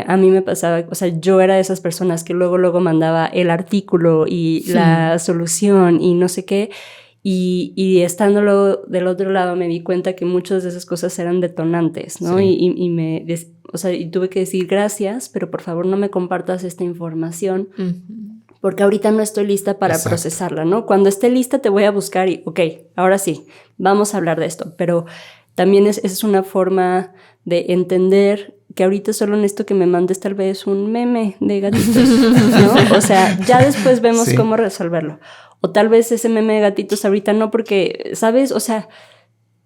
B: A mí me pasaba, o sea, yo era de esas personas que luego mandaba el artículo y la solución y no sé qué. Y estando luego del otro lado me di cuenta que muchas de esas cosas eran detonantes, ¿no? Sí. Y tuve que decir gracias, pero por favor no me compartas esta información porque ahorita no estoy lista para procesarla, ¿no? Cuando esté lista te voy a buscar y, ok, ahora sí, vamos a hablar de esto. Pero también es una forma de entender que ahorita solo necesito que me mandes tal vez un meme de gatitos, ¿no? O sea, ya después vemos cómo resolverlo. O tal vez ese meme de gatitos ahorita no, porque, ¿sabes? O sea,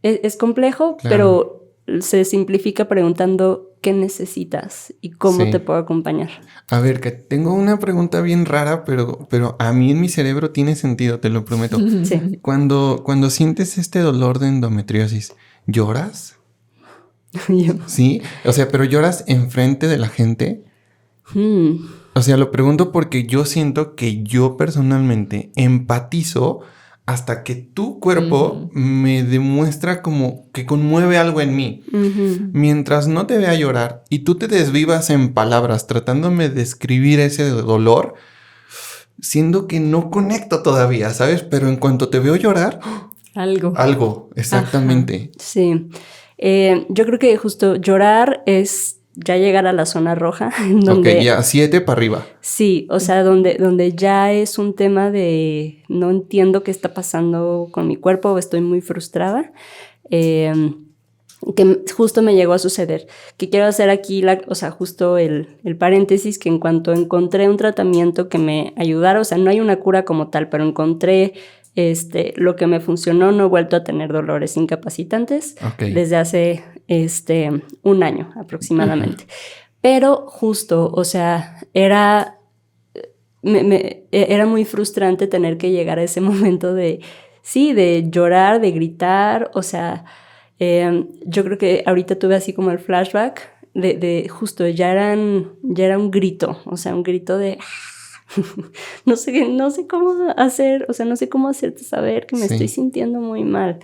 B: es complejo, claro. Pero se simplifica preguntando qué necesitas y cómo te puedo acompañar.
A: A ver, que tengo una pregunta bien rara, pero a mí en mi cerebro tiene sentido, te lo prometo.
B: Sí.
A: Cuando sientes este dolor de endometriosis, ¿lloras? ¿Sí? O sea, ¿pero lloras enfrente de la gente? O sea, lo pregunto porque yo siento que yo personalmente empatizo hasta que tu cuerpo me demuestra como que conmueve algo en mí. Mientras no te vea llorar y tú te desvivas en palabras tratándome de describir ese dolor, siento que no conecto todavía, ¿sabes? Pero en cuanto te veo llorar... Algo, exactamente.
B: Ajá. Sí. Yo creo que justo llorar es ya llegar a la zona roja. Donde,
A: ok, ya 7 para arriba.
B: Sí, o sea, donde ya es un tema de no entiendo qué está pasando con mi cuerpo o estoy muy frustrada. Que justo me llegó a suceder. Que quiero hacer aquí, justo el paréntesis, que en cuanto encontré un tratamiento que me ayudara, o sea, no hay una cura como tal, pero encontré... lo que me funcionó, no he vuelto a tener dolores incapacitantes desde hace 1 año aproximadamente. Pero justo, o sea, era muy frustrante tener que llegar a ese momento de llorar, de gritar, o sea, yo creo que ahorita tuve así como el flashback de justo, ya era un grito, o sea, un grito de... no sé cómo hacer, o sea, no sé cómo hacerte saber que me estoy sintiendo muy mal.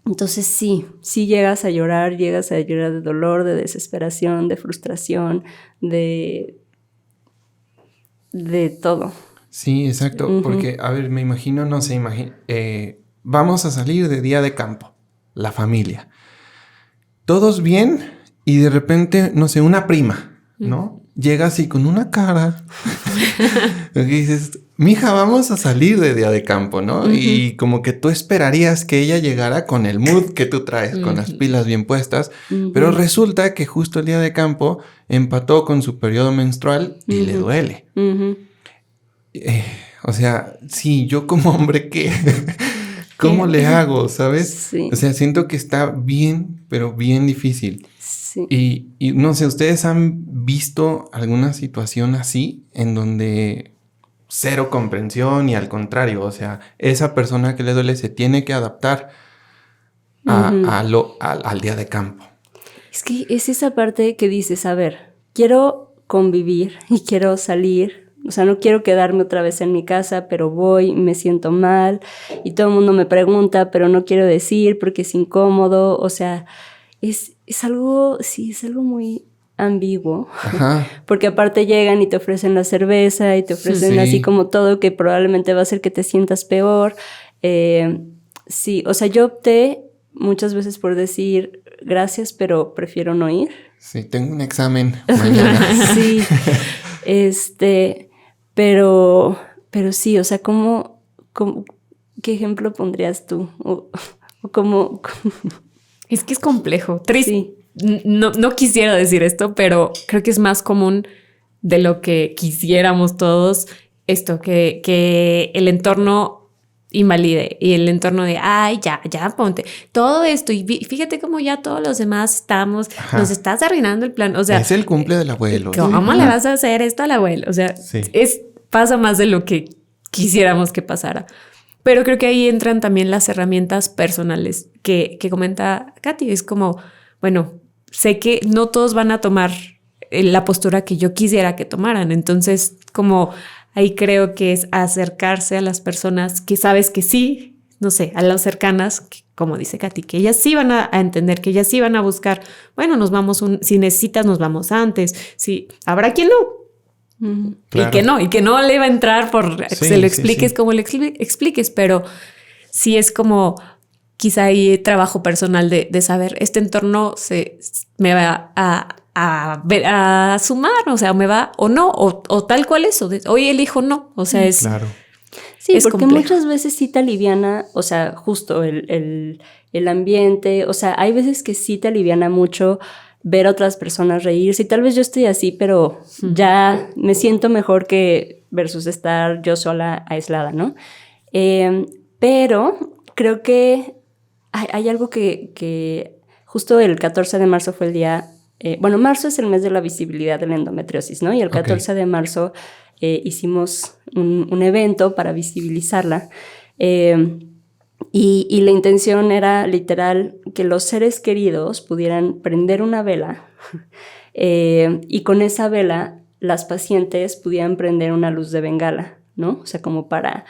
B: Entonces sí llegas a llorar de dolor, de desesperación, de frustración, de todo.
A: Sí, exacto, porque, a ver, me imagino, no sé, vamos a salir de día de campo, la familia. Todos bien y de repente, no sé, una prima, ¿no? llega así con una cara. Y dices, mija, vamos a salir de día de campo, ¿no? Y como que tú esperarías que ella llegara con el mood que tú traes, con las pilas bien puestas. Pero resulta que justo el día de campo empató con su periodo menstrual y le duele. O sea, sí, yo como hombre, ¿qué? ¿Cómo le hago? ¿Sabes?
B: Sí.
A: O sea, siento que está bien, pero bien difícil.
B: Sí.
A: Y no sé, ¿ustedes han visto alguna situación así en donde cero comprensión y al contrario, o sea, esa persona que le duele se tiene que adaptar al día de campo?
B: Es que es esa parte que dices, a ver, quiero convivir y quiero salir. O sea, no quiero quedarme otra vez en mi casa, pero voy, me siento mal y todo el mundo me pregunta, pero no quiero decir porque es incómodo. O sea, es algo, sí, es algo muy ambiguo.
A: Ajá.
B: Porque aparte llegan y te ofrecen la cerveza y te ofrecen así como todo que probablemente va a hacer que te sientas peor. Sí, o sea, yo opté muchas veces por decir gracias, pero prefiero no ir.
A: Sí, tengo un examen mañana.
B: Sí, pero sí, o sea, ¿qué ejemplo pondrías tú? O cómo...
C: Es que es complejo. Triste.
B: Sí.
C: No quisiera decir esto, pero creo que es más común de lo que quisiéramos todos esto, que el entorno invalide y el entorno de, ay, ya, ponte todo esto y fíjate cómo ya todos los demás estamos, nos estás arruinando el plan. O sea,
A: es el cumple del abuelo.
C: ¿Cómo le vas a hacer esto al abuelo? O sea, pasa más de lo que quisiéramos que pasara. Pero creo que ahí entran también las herramientas personales que comenta Katy. Es como, bueno, sé que no todos van a tomar la postura que yo quisiera que tomaran. Entonces, como ahí creo que es acercarse a las personas que sabes que sí, no sé, a las cercanas, que, como dice Katy, que ellas sí van a entender, que ellas sí van a buscar, bueno, nos vamos, si necesitas nos vamos antes. Sí, habrá quien no. Claro. Y que no le va a entrar por se lo expliques como le expliques, pero sí es como quizá hay trabajo personal de saber este entorno me va a sumar, o sea, me va o no, o tal cual eso, hoy elijo no, o sea, es...
A: Claro.
B: Sí, es porque complejo. Muchas veces sí te aliviana, o sea, justo el ambiente, o sea, hay veces que sí te aliviana mucho ver a otras personas reírse y tal vez yo estoy así, pero ya me siento mejor que versus estar yo sola aislada, ¿no? Pero creo que hay algo que justo el 14 de marzo fue el día, bueno, marzo es el mes de la visibilidad de la endometriosis, ¿no? Y el 14 de marzo hicimos un evento para visibilizarla. Y la intención era literal que los seres queridos pudieran prender una vela y con esa vela las pacientes pudieran prender una luz de bengala, ¿no? O sea, como para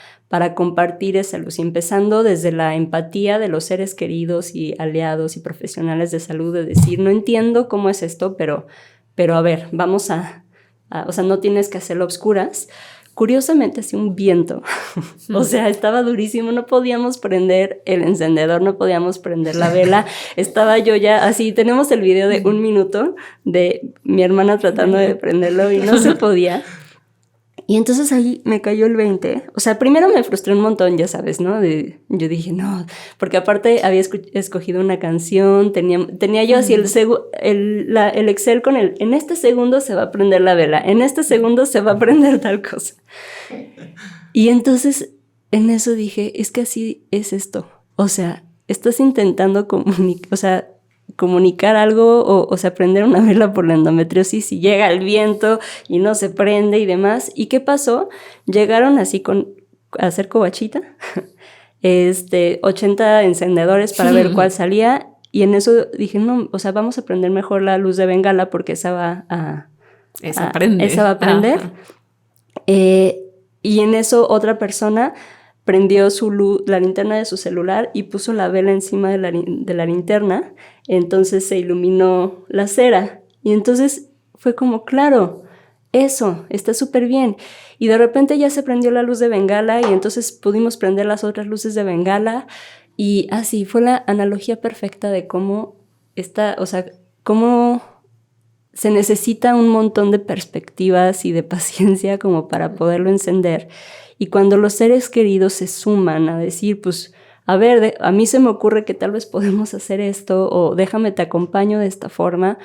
B: compartir esa luz, y empezando desde la empatía de los seres queridos y aliados y profesionales de salud, de decir, no entiendo cómo es esto, pero a ver, vamos o sea, no tienes que hacerlo a obscuras. Curiosamente hacía un viento, o sea, estaba durísimo, no podíamos prender el encendedor, no podíamos prender la vela, estaba yo ya así, tenemos el video de 1 minuto de mi hermana tratando de prenderlo y no se podía. Y entonces ahí me cayó el 20, o sea, primero me frustré un montón, ya sabes, ¿no? Yo dije, no, porque aparte había escogido una canción, tenía yo así el Excel con en este segundo se va a prender la vela, en este segundo se va a prender tal cosa. Y entonces en eso dije, es que así es esto, o sea, estás intentando comunicar algo o sea, prender una vela por la endometriosis y llega el viento y no se prende y demás. ¿Y qué pasó? Llegaron así a hacer covachita, 80 encendedores para ver cuál salía, y en eso dije, no, o sea, vamos a prender mejor la luz de bengala porque esa va a prender. Y en eso otra persona prendió la linterna de su celular y puso la vela encima de la linterna, entonces se iluminó la cera. Y entonces fue como, claro, eso, está súper bien. Y de repente ya se prendió la luz de bengala y entonces pudimos prender las otras luces de bengala. Y así fue la analogía perfecta de cómo está, o sea, cómo se necesita un montón de perspectivas y de paciencia como para poderlo encender. Y cuando los seres queridos se suman a decir, pues, a ver, a mí se me ocurre que tal vez podemos hacer esto, o déjame te acompaño de esta forma,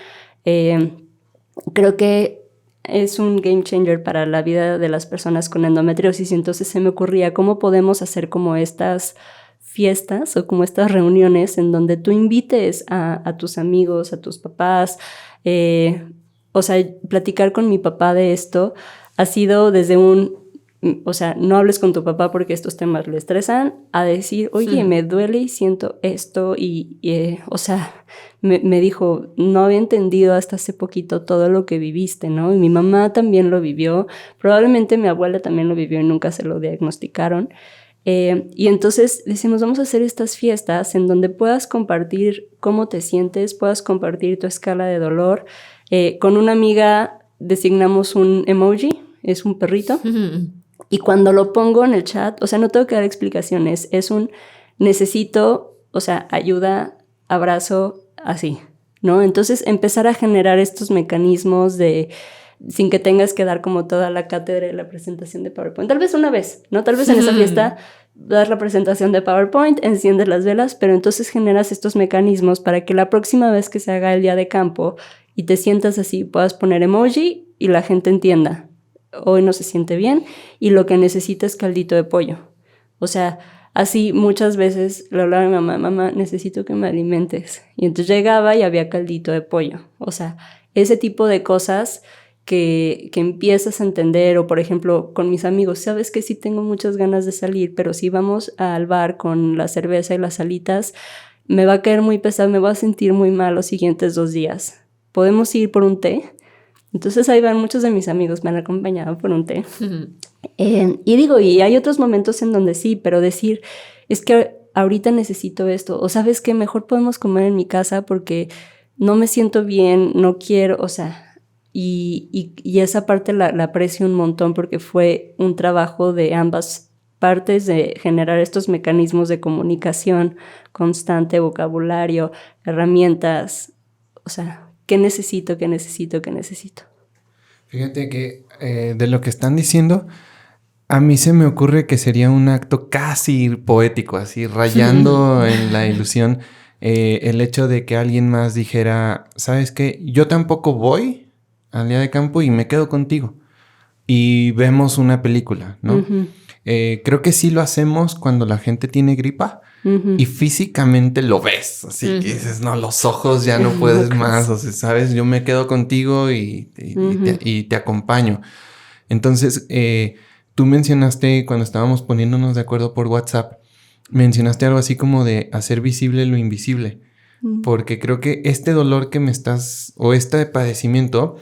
B: creo que es un game changer para la vida de las personas con endometriosis. Y entonces se me ocurría cómo podemos hacer como estas fiestas o como estas reuniones en donde tú invites a tus amigos, a tus papás. O sea, platicar con mi papá de esto ha sido desde o sea, no hables con tu papá porque estos temas le estresan, a decir, oye, me duele y siento esto. O sea, me dijo, no había entendido hasta hace poquito todo lo que viviste, ¿no? Y mi mamá también lo vivió, probablemente mi abuela también lo vivió y nunca se lo diagnosticaron. Y entonces decimos, vamos a hacer estas fiestas en donde puedas compartir cómo te sientes, puedas compartir tu escala de dolor. Con una amiga designamos un emoji, es un perrito. Y cuando lo pongo en el chat, o sea, no tengo que dar explicaciones, es un necesito, o sea, ayuda, abrazo, así, ¿no? Entonces empezar a generar estos mecanismos sin que tengas que dar como toda la cátedra de la presentación de PowerPoint. Tal vez una vez, ¿no? Tal vez en esa fiesta das la presentación de PowerPoint, enciendes las velas, pero entonces generas estos mecanismos para que la próxima vez que se haga el día de campo y te sientas así, puedas poner emoji y la gente entienda. Hoy no se siente bien y lo que necesita es caldito de pollo. O sea, así muchas veces le hablaba a mi mamá, mamá, necesito que me alimentes. Y entonces llegaba y había caldito de pollo. O sea, ese tipo de cosas que empiezas a entender. O por ejemplo, con mis amigos, sabes que sí tengo muchas ganas de salir, pero si vamos al bar con la cerveza y las alitas, me va a caer muy pesado, me voy a sentir muy mal los siguientes 2 días. ¿Podemos ir por un té? Entonces ahí van muchos de mis amigos, me han acompañado por un té. Y hay otros momentos en donde sí, pero decir, es que ahorita necesito esto, o sabes que mejor podemos comer en mi casa porque no me siento bien, no quiero, o sea, y esa parte la aprecio un montón porque fue un trabajo de ambas partes de generar estos mecanismos de comunicación constante, vocabulario, herramientas, o sea, ¿qué necesito?
A: Fíjate que de lo que están diciendo, a mí se me ocurre que sería un acto casi poético, así rayando en la ilusión, el hecho de que alguien más dijera, ¿sabes qué? Yo tampoco voy al día de campo y me quedo contigo. Y vemos una película, ¿no? Creo que sí lo hacemos cuando la gente tiene gripa. Y físicamente lo ves, así que dices, no, los ojos ya no puedes más, o sea, ¿sabes? Yo me quedo contigo y te acompaño. Entonces, tú mencionaste, cuando estábamos poniéndonos de acuerdo por WhatsApp, mencionaste algo así como de hacer visible lo invisible, porque creo que este dolor que me estás, o este padecimiento,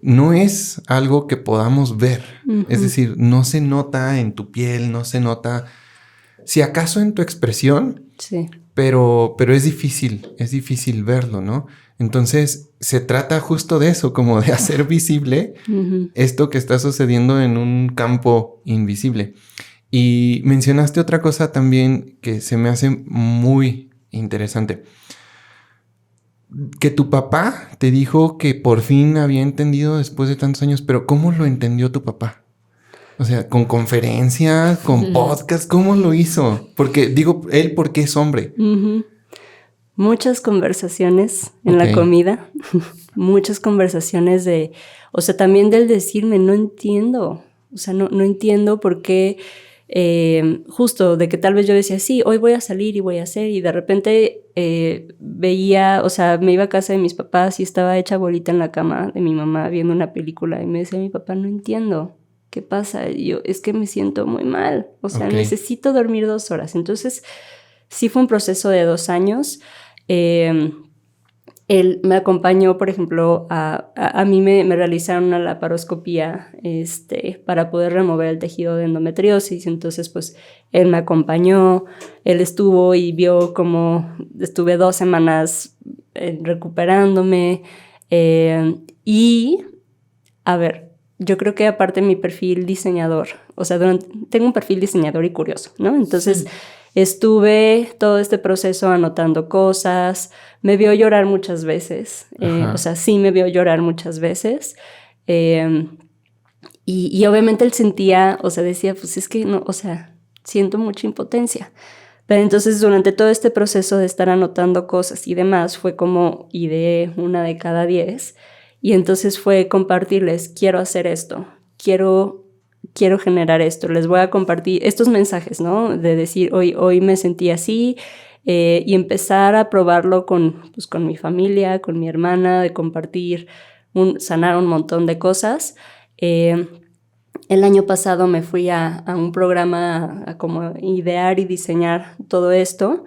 A: no es algo que podamos ver, es decir, no se nota en tu piel, no se nota... Si acaso en tu expresión,
B: sí.
A: pero es difícil verlo, ¿no? Entonces, se trata justo de eso, como de hacer visible esto que está sucediendo en un campo invisible. Y mencionaste otra cosa también que se me hace muy interesante. Que tu papá te dijo que por fin había entendido después de tantos años, pero ¿cómo lo entendió tu papá? O sea, con conferencias, con podcast, ¿cómo lo hizo? Porque digo, él porque es hombre.
B: Muchas conversaciones en la comida, muchas conversaciones o sea, también del decirme, no entiendo, o sea, no entiendo por qué, justo de que tal vez yo decía, sí, hoy voy a salir y voy a hacer, y de repente veía, o sea, me iba a casa de mis papás y estaba hecha bolita en la cama de mi mamá viendo una película y me decía mi papá, no entiendo. ¿Qué pasa? Y yo, es que me siento muy mal. O sea, necesito dormir 2 horas. Entonces, sí fue un proceso de 2 años. Él me acompañó, por ejemplo, a mí me realizaron una laparoscopía para poder remover el tejido de endometriosis. Entonces, pues, él me acompañó. Él estuvo y vio cómo estuve 2 semanas recuperándome. A ver, yo creo que aparte mi perfil diseñador, o sea, tengo un perfil diseñador y curioso, ¿no? Entonces, estuve todo este proceso anotando cosas, me vio llorar muchas veces, o sea, sí me vio llorar muchas veces. Y obviamente él sentía, o sea, decía, pues es que no, o sea, siento mucha impotencia. Pero entonces durante todo este proceso de estar anotando cosas y demás, fue como ideé una de cada 10. Y entonces fue compartirles, quiero hacer esto, quiero generar esto, les voy a compartir estos mensajes, ¿no? De decir, hoy me sentí así, y empezar a probarlo con mi familia, con mi hermana, de compartir, sanar un montón de cosas. El año pasado me fui a un programa a como idear y diseñar todo esto.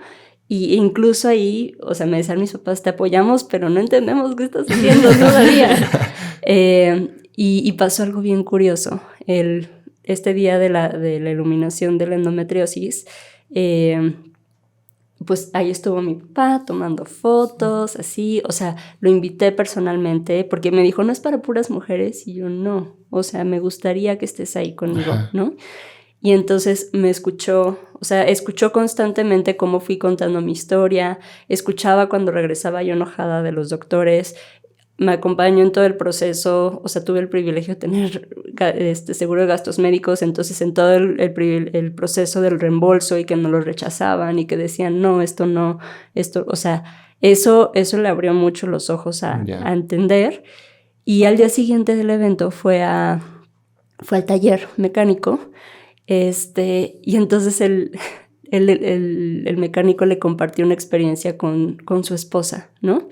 B: Y incluso ahí, o sea, me decían mis papás, te apoyamos, pero no entendemos qué estás haciendo todavía. Y pasó algo bien curioso. Este día de la iluminación de la endometriosis, pues ahí estuvo mi papá tomando fotos, así, o sea, lo invité personalmente porque me dijo, no es para puras mujeres, y yo no, o sea, me gustaría que estés ahí conmigo, ¿no? Y entonces me escuchó, o sea, escuchó constantemente cómo fui contando mi historia, escuchaba cuando regresaba yo enojada de los doctores, me acompañó en todo el proceso, o sea, tuve el privilegio de tener seguro de gastos médicos, entonces en todo el proceso del reembolso y que no lo rechazaban y que decían, no, esto no, esto, o sea, eso le abrió mucho los ojos a entender. Y al día siguiente del evento fue al taller mecánico, y entonces el mecánico le compartió una experiencia con su esposa, ¿no?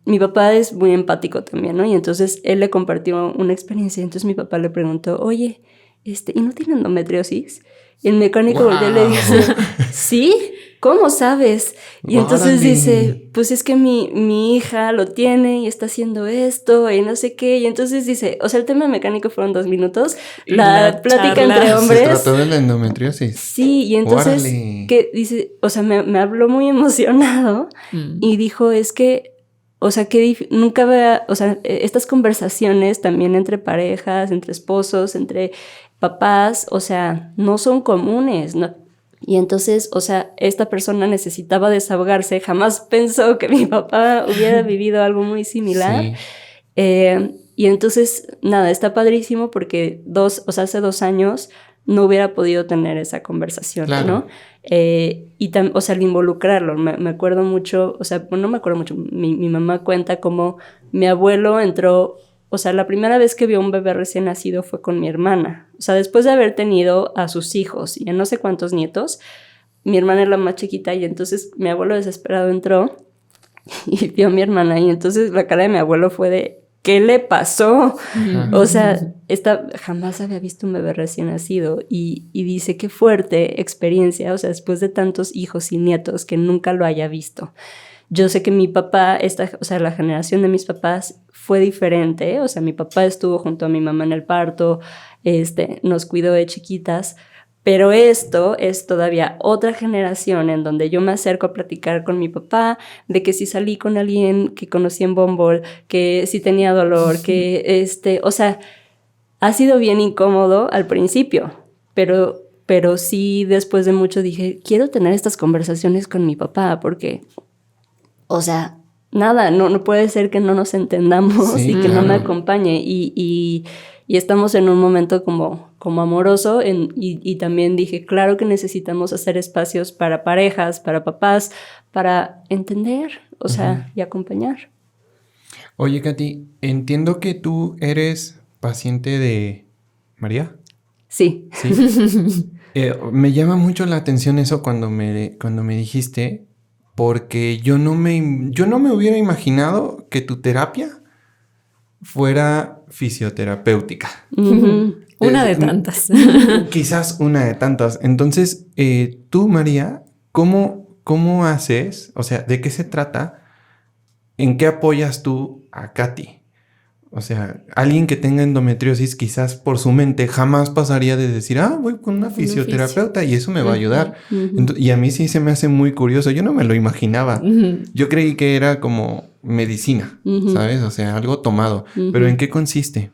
B: Mi papá es muy empático también, ¿no? Y entonces él le compartió una experiencia. Entonces mi papá le preguntó, oye, ¿y no tiene endometriosis? Y el mecánico le dice, ¿sí? ¿Cómo sabes? Y entonces dice, pues es que mi hija lo tiene y está haciendo esto y no sé qué. Y entonces dice, o sea, el tema mecánico fueron 2 minutos. La plática charla entre hombres.
A: Se trató de la endometriosis.
B: Sí, y entonces, que dice, o sea, me habló muy emocionado y dijo, es que, o sea, que nunca vea, o sea, estas conversaciones también entre parejas, entre esposos, entre papás, o sea, no son comunes, ¿no? Y entonces, o sea, esta persona necesitaba desahogarse, jamás pensó que mi papá hubiera vivido algo muy similar. Sí. Y entonces, nada, está padrísimo porque hace 2 años no hubiera podido tener esa conversación, claro, ¿no? O sea, al involucrarlo, me acuerdo mucho, o sea, no me acuerdo mucho, mi mamá cuenta cómo mi abuelo entró, o sea, la primera vez que vio a un bebé recién nacido fue con mi hermana, o sea, después de haber tenido a sus hijos y a no sé cuántos nietos, mi hermana era la más chiquita y entonces mi abuelo desesperado entró y vio a mi hermana y entonces la cara de mi abuelo fue de, ¿qué le pasó? O sea, jamás había visto un bebé recién nacido y dice qué fuerte experiencia, o sea, después de tantos hijos y nietos que nunca lo haya visto. Yo sé que mi papá, o sea, la generación de mis papás fue diferente, ¿eh? O sea, mi papá estuvo junto a mi mamá en el parto, nos cuidó de chiquitas, pero esto es todavía otra generación en donde yo me acerco a platicar con mi papá de que si salí con alguien que conocí en Bumble, que si tenía dolor, que o sea, ha sido bien incómodo al principio, pero sí después de mucho dije, quiero tener estas conversaciones con mi papá porque, o sea, nada, no puede ser que no nos entendamos y que no me acompañe y estamos en un momento como amoroso y también dije, claro que necesitamos hacer espacios para parejas, para papás, para entender, o sea, y acompañar.
A: Oye, Katy, entiendo que tú eres paciente de María.
B: Sí.
A: Me llama mucho la atención eso cuando me dijiste, porque yo no me hubiera imaginado que tu terapia fuera fisioterapéutica.
C: Una de tantas.
A: Quizás una de tantas. Entonces, tú, María, ¿cómo haces? O sea, ¿de qué se trata? ¿En qué apoyas tú a Katy? O sea, alguien que tenga endometriosis quizás por su mente jamás pasaría de decir, voy con una fisioterapeuta y eso me va a ayudar. Entonces, y a mí sí se me hace muy curioso. Yo no me lo imaginaba. Yo creí que era como medicina, ¿sabes? O sea, algo tomado. Pero ¿en qué consiste?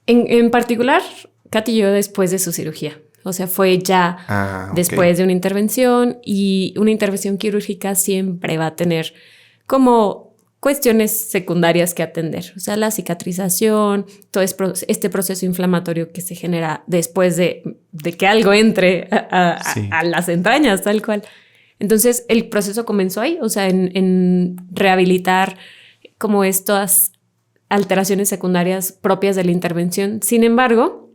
C: En particular, Katy y yo después de su cirugía. O sea, fue ya después de una intervención, y una intervención quirúrgica siempre va a tener como cuestiones secundarias que atender. O sea, la cicatrización, todo este proceso inflamatorio que se genera después de que algo entre a las entrañas, tal cual. Entonces, el proceso comenzó ahí, o sea, en rehabilitar como estas alteraciones secundarias propias de la intervención. Sin embargo,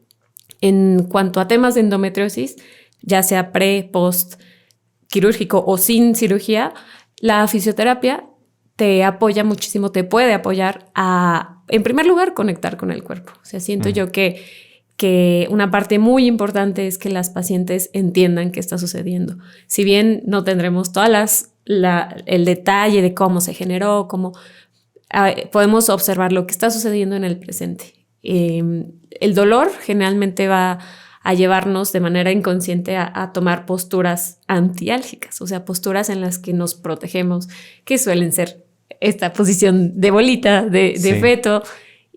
C: en cuanto a temas de endometriosis, ya sea pre, post, quirúrgico o sin cirugía, la fisioterapia te apoya muchísimo, te puede apoyar a, en primer lugar, conectar con el cuerpo. O sea, siento yo que una parte muy importante es que las pacientes entiendan qué está sucediendo. Si bien no tendremos todas el detalle de cómo se generó, podemos observar lo que está sucediendo en el presente. El dolor generalmente va a llevarnos de manera inconsciente a tomar posturas antiálgicas, o sea, posturas en las que nos protegemos, que suelen ser esta posición de bolita, de feto,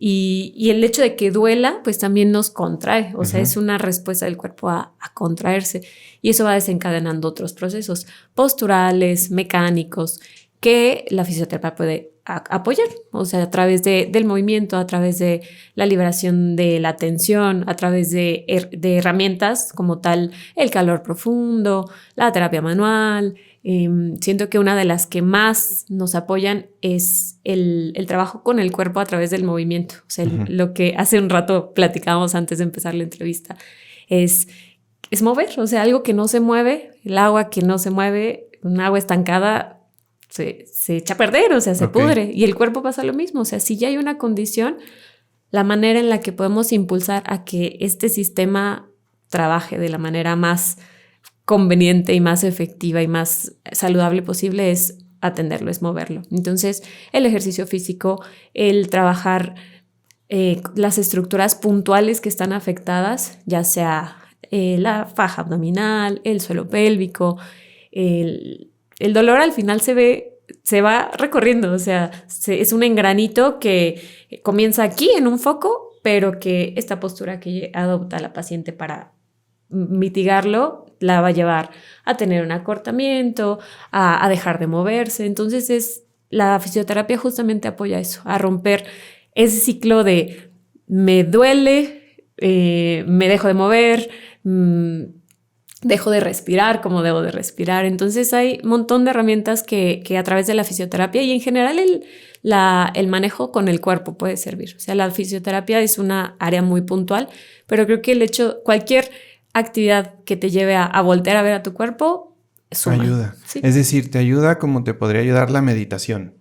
C: y el hecho de que duela, pues también nos contrae, o sea, es una respuesta del cuerpo a contraerse, y eso va desencadenando otros procesos posturales, mecánicos, que la fisioterapia puede apoyar, o sea, a través del movimiento, a través de la liberación de la tensión, a través de herramientas como tal, el calor profundo, la terapia manual. Siento que una de las que más nos apoyan es el trabajo con el cuerpo a través del movimiento. O sea, lo que hace un rato platicábamos antes de empezar la entrevista es mover, o sea, algo que no se mueve, el agua que no se mueve, un agua estancada se echa a perder, o sea, se pudre, y el cuerpo pasa lo mismo. O sea, si ya hay una condición, la manera en la que podemos impulsar a que este sistema trabaje de la manera más conveniente y más efectiva y más saludable posible es atenderlo, es moverlo. Entonces, el ejercicio físico, el trabajar las estructuras puntuales que están afectadas, ya sea la faja abdominal, el suelo pélvico, el dolor al final se va recorriendo, o sea, es un engranito que comienza aquí en un foco, pero que esta postura que adopta la paciente para mitigarlo la va a llevar a tener un acortamiento, a dejar de moverse. Entonces la fisioterapia justamente apoya eso, a romper ese ciclo de me duele, me dejo de mover, dejo de respirar como debo de respirar. Entonces hay un montón de herramientas que a través de la fisioterapia y en general el manejo con el cuerpo puede servir. O sea, la fisioterapia es una área muy puntual, pero creo que cualquier actividad que te lleve a voltear a ver a tu cuerpo suma.
A: Ayuda.
C: ¿Sí?
A: Es decir, te ayuda como te podría ayudar la meditación.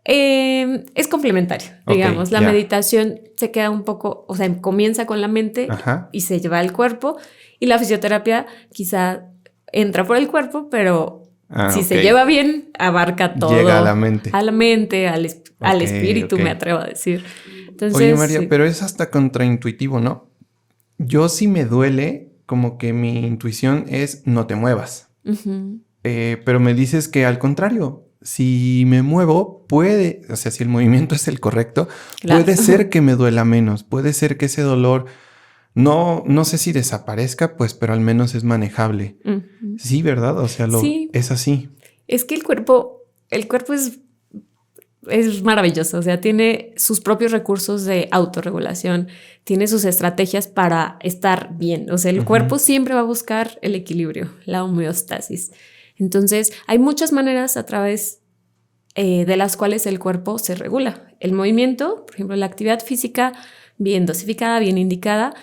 C: Es complementario, digamos. La meditación se queda un poco, o sea, comienza con la mente y se lleva al cuerpo. Y la fisioterapia quizá entra por el cuerpo, pero si se lleva bien, abarca todo.
A: Llega a la mente.
C: A la mente, al espíritu, me atrevo a decir. Entonces,
A: oye, María, pero es hasta contraintuitivo, ¿no? Yo si me duele, como que mi intuición es no te muevas. Pero me dices que al contrario, si me muevo, o sea, si el movimiento es el correcto, puede ser que me duela menos, puede ser que ese dolor no sé si desaparezca, pues, pero al menos es manejable. Sí, ¿verdad? O sea, es así.
C: Es que el cuerpo es maravilloso, o sea, tiene sus propios recursos de autorregulación, tiene sus estrategias para estar bien. O sea, el cuerpo siempre va a buscar el equilibrio, la homeostasis. Entonces, hay muchas maneras a través de las cuales el cuerpo se regula. El movimiento, por ejemplo, la actividad física bien dosificada, bien indicada,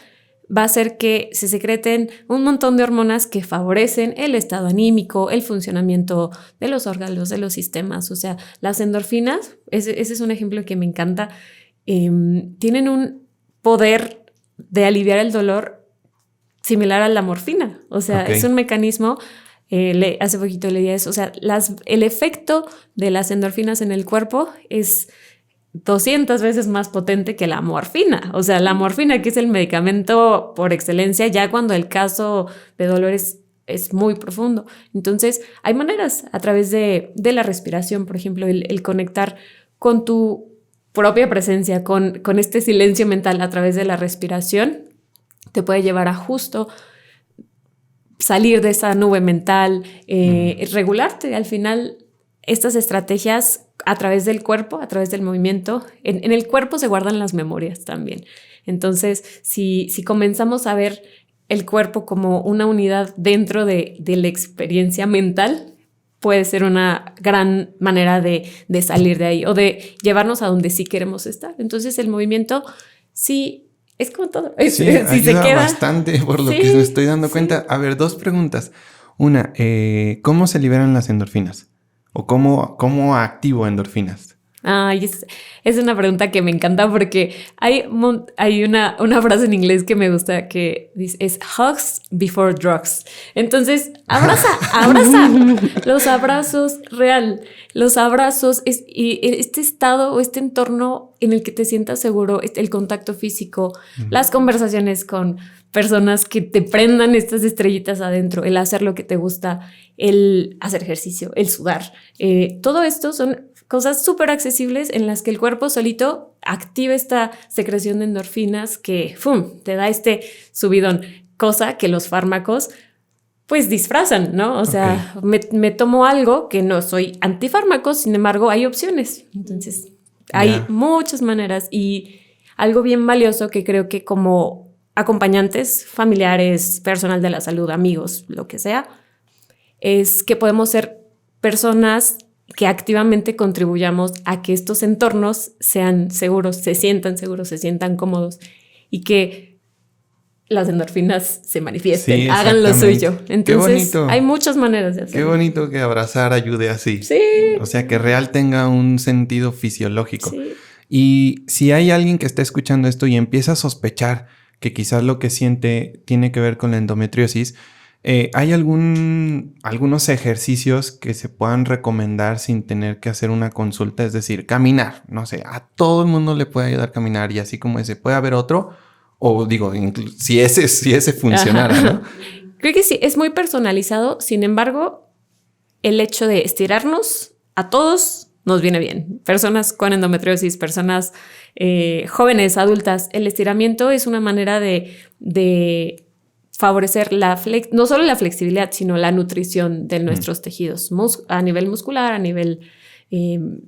C: va a hacer que se secreten un montón de hormonas que favorecen el estado anímico, el funcionamiento de los órganos, de los sistemas. O sea, las endorfinas, ese es un ejemplo que me encanta, tienen un poder de aliviar el dolor similar a la morfina. O sea, es un mecanismo, hace poquito leí eso, o sea, el efecto de las endorfinas en el cuerpo es 200 veces más potente que la morfina. O sea, la morfina, que es el medicamento por excelencia, ya cuando el caso de dolor es muy profundo. Entonces, hay maneras a través de la respiración, por ejemplo, el conectar con tu propia presencia, con este silencio mental a través de la respiración, te puede llevar a justo salir de esa nube mental, regularte. Al final, estas estrategias a través del cuerpo, a través del movimiento, en el cuerpo se guardan las memorias también. Entonces, si comenzamos a ver el cuerpo como una unidad dentro de la experiencia mental, puede ser una gran manera de salir de ahí o de llevarnos a donde sí queremos estar. Entonces, el movimiento sí es como todo.
A: Sí,
C: si
A: ayuda
C: se queda
A: bastante por lo que me estoy dando cuenta. A ver, 2 preguntas. Una, ¿cómo se liberan las endorfinas? ¿O cómo activo endorfinas?
C: Ay, es una pregunta que me encanta porque hay una frase en inglés que me gusta que dice, es hugs before drugs. Entonces, abraza. Los abrazos, real. Los abrazos y este estado o este entorno en el que te sientas seguro, el contacto físico, las conversaciones con personas que te prendan estas estrellitas adentro, el hacer lo que te gusta, el hacer ejercicio, el sudar. Todo esto son cosas súper accesibles en las que el cuerpo solito activa esta secreción de endorfinas que ¡fum!, te da este subidón, cosa que los fármacos pues disfrazan, ¿no? O sea, me tomo algo que no soy antifármacos, sin embargo hay opciones. Entonces, hay muchas maneras y algo bien valioso que creo que como acompañantes, familiares, personal de la salud, amigos, lo que sea, es que podemos ser personas que activamente contribuyamos a que estos entornos sean seguros, se sientan cómodos y que las endorfinas se manifiesten, hagan lo suyo. Entonces, hay muchas maneras de hacerlo.
A: Qué bonito que abrazar ayude así.
C: Sí.
A: O sea, que real tenga un sentido fisiológico.
C: Sí.
A: Y si hay alguien que está escuchando esto y empieza a sospechar que quizás lo que siente tiene que ver con la endometriosis, ¿hay algunos ejercicios que se puedan recomendar sin tener que hacer una consulta? Es decir, caminar, no sé, a todo el mundo le puede ayudar a caminar y así como ese, ¿puede haber otro? O digo, si ese funcionara, ¿no?
C: Creo que sí, es muy personalizado. Sin embargo, el hecho de estirarnos a todos nos viene bien. Personas con endometriosis, personas jóvenes, adultas. El estiramiento es una manera de favorecer no solo la flexibilidad, sino la nutrición de nuestros tejidos a nivel muscular, a nivel de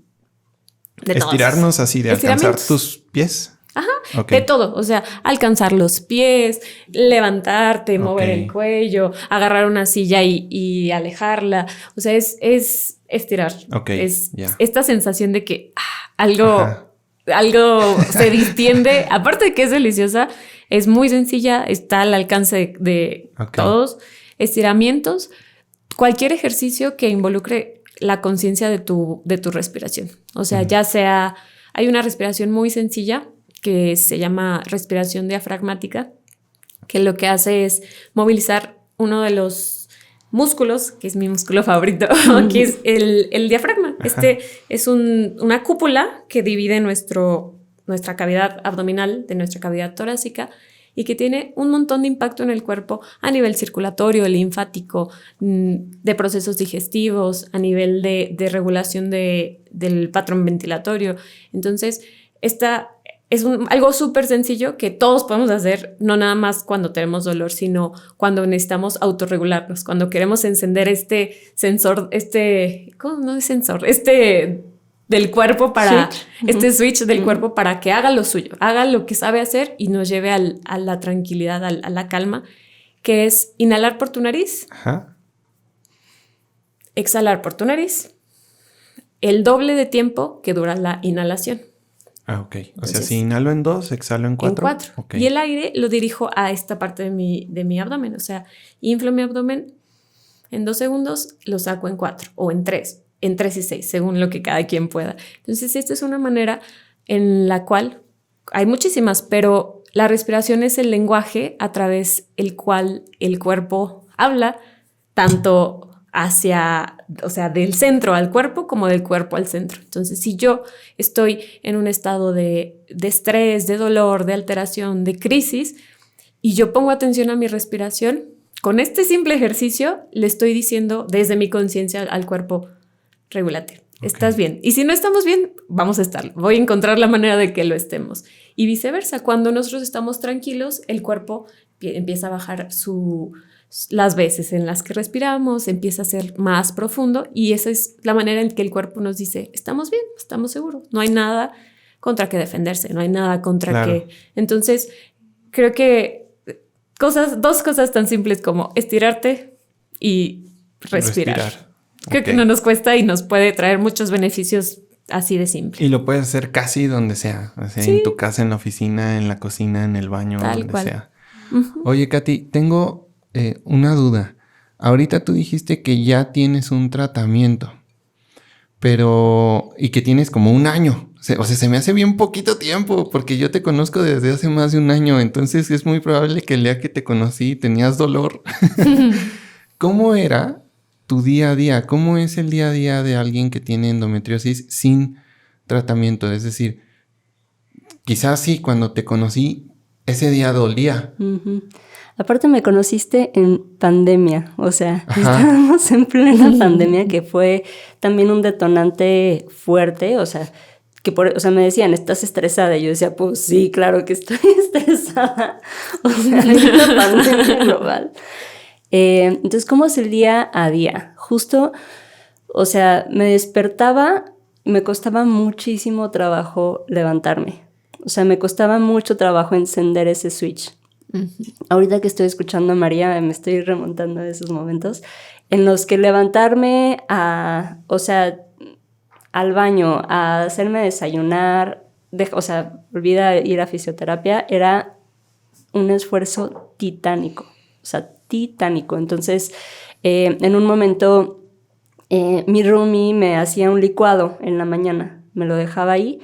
A: estirarnos así, de alcanzar tus pies.
C: Ajá, de todo, o sea, alcanzar los pies, levantarte, mover el cuello, agarrar una silla y alejarla, o sea, es estirar, es esta sensación de que algo se distiende, aparte de que es deliciosa, es muy sencilla, está al alcance de todos, estiramientos, cualquier ejercicio que involucre la conciencia de tu respiración, o sea, ya sea, hay una respiración muy sencilla que se llama respiración diafragmática, que lo que hace es movilizar uno de los músculos, que es mi músculo favorito, que es el diafragma. Es una cúpula que divide nuestra cavidad abdominal de nuestra cavidad torácica y que tiene un montón de impacto en el cuerpo a nivel circulatorio, linfático, de procesos digestivos, a nivel de regulación del patrón ventilatorio. Entonces, es algo súper sencillo que todos podemos hacer, no nada más cuando tenemos dolor, sino cuando necesitamos autorregularnos, cuando queremos encender este sensor, ¿cómo no es sensor? Del cuerpo switch del cuerpo para que haga lo suyo, haga lo que sabe hacer y nos lleve a la tranquilidad, a la calma, que es inhalar por tu nariz, exhalar por tu nariz, el doble de tiempo que dura la inhalación.
A: Ok. O sea, si inhalo en 2, exhalo en 4.
C: En 4. Okay. Y el aire lo dirijo a esta parte de mi abdomen. O sea, inflo mi abdomen en 2 segundos, lo saco en 4 o en 3 y 6, según lo que cada quien pueda. Entonces, esta es una manera en la cual hay muchísimas, pero la respiración es el lenguaje a través del cual el cuerpo habla, tanto del centro al cuerpo como del cuerpo al centro. Entonces, si yo estoy en un estado de estrés, de dolor, de alteración, de crisis, y yo pongo atención a mi respiración, con este simple ejercicio le estoy diciendo desde mi conciencia al cuerpo, regúlate, estás bien. Y si no estamos bien, vamos a estar. Voy a encontrar la manera de que lo estemos. Y viceversa, cuando nosotros estamos tranquilos, el cuerpo empieza a bajar su las veces en las que respiramos, empieza a ser más profundo y esa es la manera en que el cuerpo nos dice, estamos bien, estamos seguros, no hay nada contra que defenderse, no hay nada contra que... Entonces, creo que dos cosas tan simples como estirarte y respirar. Creo que no nos cuesta y nos puede traer muchos beneficios así de simple.
A: Y lo puedes hacer casi donde sea. O sea, en tu casa, en la oficina, en la cocina, en el baño, donde sea. Uh-huh. Oye, Katy, tengo una duda. Ahorita tú dijiste que ya tienes un tratamiento, pero... y que tienes como 1 año. O sea, se me hace bien poquito tiempo porque yo te conozco desde hace más de 1 año. Entonces es muy probable que el día que te conocí tenías dolor. ¿Cómo era tu día a día? ¿Cómo es el día a día de alguien que tiene endometriosis sin tratamiento? Es decir, quizás sí, cuando te conocí, ese día dolía. Uh-huh.
B: Aparte me conociste en pandemia, o sea, estábamos en plena pandemia, que fue también un detonante fuerte, o sea, me decían, ¿estás estresada? Y yo decía, pues sí, claro que estoy estresada. O sea, hay una pandemia global. Entonces, ¿cómo es el día a día? Justo, o sea, me despertaba, me costaba muchísimo trabajo levantarme. O sea, me costaba mucho trabajo encender ese switch. Uh-huh. Ahorita que estoy escuchando a María, me estoy remontando a esos momentos en los que levantarme al baño, a hacerme desayunar, olvida ir a fisioterapia, era un esfuerzo titánico. O sea, titánico. Entonces, en un momento, mi roomie me hacía un licuado en la mañana. Me lo dejaba ahí,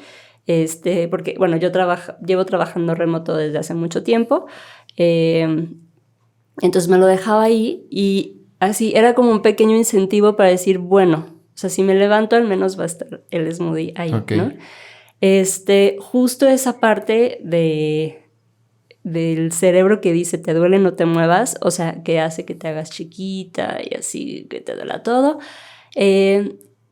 B: porque, bueno, yo llevo trabajando remoto desde hace mucho tiempo. Entonces, me lo dejaba ahí y así era como un pequeño incentivo para decir, bueno, o sea, si me levanto, al menos va a estar el smoothie ahí, okay, ¿no? Justo esa parte del cerebro que dice te duele, no te muevas, o sea, que hace que te hagas chiquita y así, que te duela todo.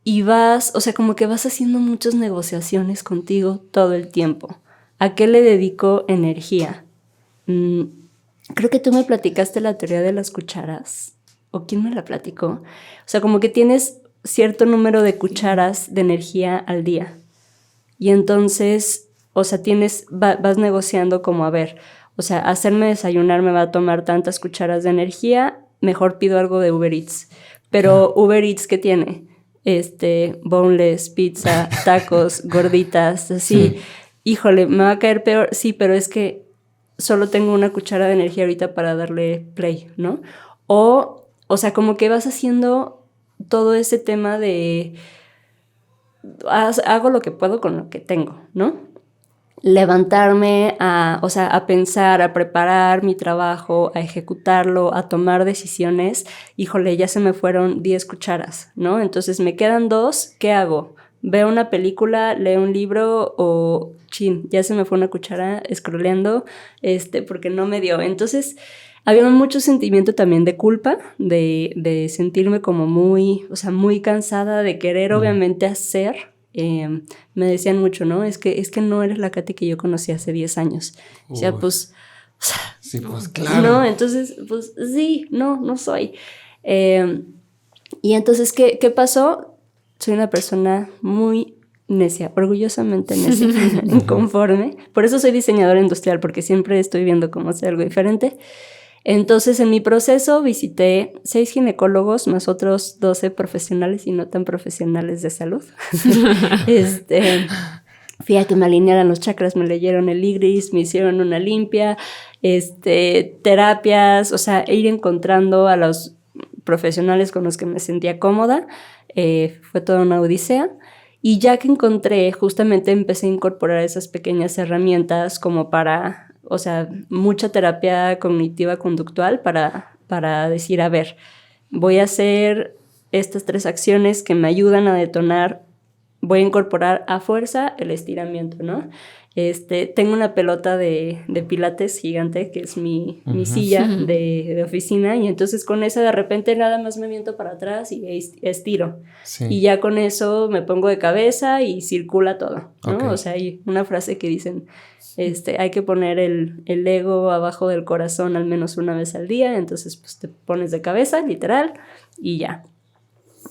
B: Y vas, o sea, como que vas haciendo muchas negociaciones contigo todo el tiempo. ¿A qué le dedico energía? Creo que tú me platicaste la teoría de las cucharas. ¿O quién me la platicó? O sea, como que tienes cierto número de cucharas de energía al día. Y entonces, o sea, vas negociando como, a ver, o sea, hacerme desayunar me va a tomar tantas cucharas de energía, mejor pido algo de Uber Eats. Pero Uber Eats, ¿qué tiene? Boneless, pizza, tacos, gorditas, así. Sí. Híjole, me va a caer peor. Sí, pero es que solo tengo 1 cuchara de energía ahorita para darle play, ¿no? O sea, como que vas haciendo todo ese tema de hago lo que puedo con lo que tengo, ¿no? Levantarme a pensar, a preparar mi trabajo, a ejecutarlo, a tomar decisiones, híjole, ya se me fueron 10 cucharas, ¿no? Entonces me quedan 2, ¿qué hago? ¿Veo una película, leo un libro o ya se me fue 1 cuchara scrolleando, porque no me dio? Entonces había mucho sentimiento también de culpa, de sentirme como muy cansada, de querer obviamente hacer. Me decían mucho, ¿no? Es que no eres la Katy que yo conocí hace 10 años. O sea, pues...
A: sí, pues claro.
B: No, entonces, pues sí, no soy. Y entonces, ¿qué pasó? Soy una persona muy necia, orgullosamente necia, inconforme. Por eso soy diseñadora industrial, porque siempre estoy viendo cómo hacer algo diferente. Entonces, en mi proceso visité 6 ginecólogos más otros 12 profesionales y no tan profesionales de salud. Fui a que me alinearan los chakras, me leyeron el IGRIS, me hicieron una limpia, terapias, o sea, ir encontrando a los profesionales con los que me sentía cómoda. Fue toda una odisea. Y ya que encontré, justamente empecé a incorporar esas pequeñas herramientas como para... O sea, mucha terapia cognitiva conductual para decir, a ver, voy a hacer estas 3 acciones que me ayudan a detonar voy a incorporar a fuerza el estiramiento, ¿no? Tengo una pelota de pilates gigante, que es mi silla de oficina, y entonces con esa de repente nada más me miento para atrás y estiro. Sí. Y ya con eso me pongo de cabeza y circula todo, ¿no? Okay. O sea, hay una frase que dicen, hay que poner el ego abajo del corazón al menos una vez al día, entonces pues te pones de cabeza, literal, y ya.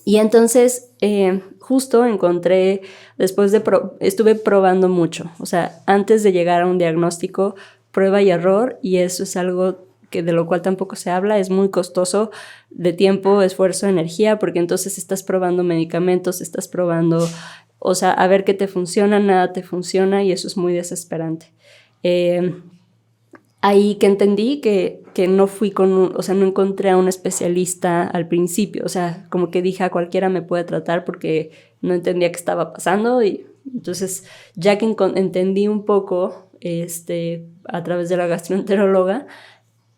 B: Y entonces justo encontré, después estuve probando mucho, o sea, antes de llegar a un diagnóstico, prueba y error, y eso es algo de lo cual tampoco se habla, es muy costoso de tiempo, esfuerzo, energía, porque entonces estás probando medicamentos, estás probando, o sea, a ver qué te funciona, nada te funciona, y eso es muy desesperante. Ahí que entendí que no fui o sea, no encontré a un especialista al principio, o sea, como que dije a cualquiera me puede tratar porque no entendía qué estaba pasando, y entonces ya que entendí un poco a través de la gastroenteróloga,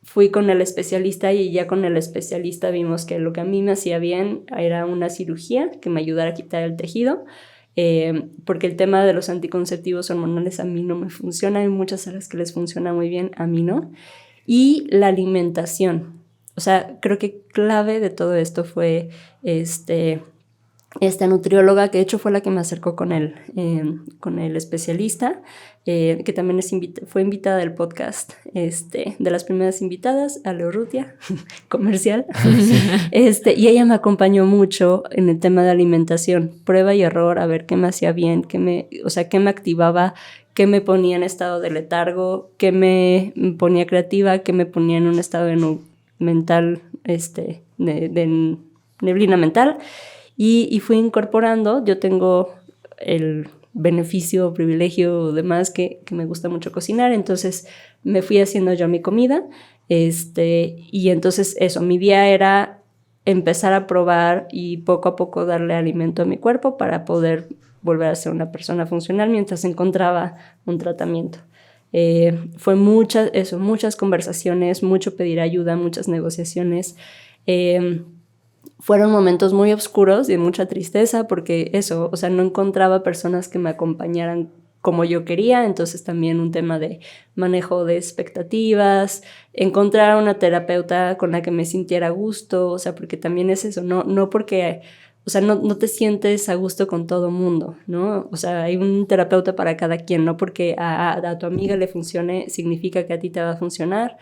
B: fui con el especialista, y ya con el especialista vimos que lo que a mí me hacía bien era una cirugía que me ayudara a quitar el tejido, porque el tema de los anticonceptivos hormonales a mí no me funciona, hay muchas a las que les funciona muy bien, a mí no, y la alimentación. O sea, creo que clave de todo esto fue esta nutrióloga, que de hecho fue la que me acercó con el especialista, que también fue invitada del podcast, de las primeras invitadas, Ale Urrutia, comercial. Y ella me acompañó mucho en el tema de alimentación, prueba y error, a ver qué me hacía bien, qué me activaba, qué me ponía en estado de letargo, qué me ponía creativa, qué me ponía en un estado mental, de neblina mental. Y fui incorporando. Yo tengo el beneficio, privilegio, demás, que me gusta mucho cocinar, entonces me fui haciendo yo mi comida, y entonces eso, mi día era empezar a probar y poco a poco darle alimento a mi cuerpo para poder volver a ser una persona funcional mientras encontraba un tratamiento. Fue muchas conversaciones, mucho pedir ayuda, muchas negociaciones. Fueron momentos muy oscuros y de mucha tristeza porque eso, o sea, no encontraba personas que me acompañaran como yo quería, entonces también un tema de manejo de expectativas, encontrar una terapeuta con la que me sintiera a gusto, o sea, porque también es eso, no porque, o sea, no te sientes a gusto con todo mundo, ¿no? O sea, hay un terapeuta para cada quien, no porque a tu amiga le funcione significa que a ti te va a funcionar.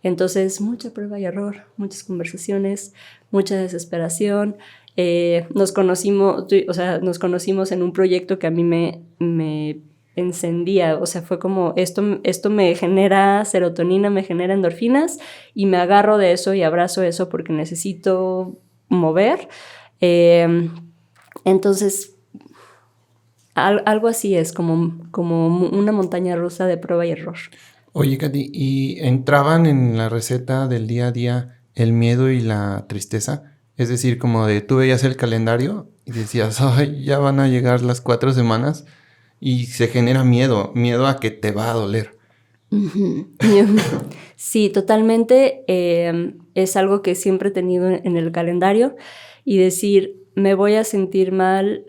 B: Entonces, mucha prueba y error, muchas conversaciones, mucha desesperación. Nos conocimos en un proyecto que a mí me encendía, o sea, fue como esto me genera serotonina, me genera endorfinas, y me agarro de eso y abrazo eso porque necesito mover. Entonces, algo así es como una montaña rusa de prueba y error.
A: Oye, Katy, ¿y entraban en la receta del día a día el miedo y la tristeza? Es decir, como de tú veías el calendario y decías, ay, ya van a llegar las 4 semanas, y se genera miedo a que te va a doler.
B: Sí, totalmente. Es algo que siempre he tenido en el calendario, y decir, me voy a sentir mal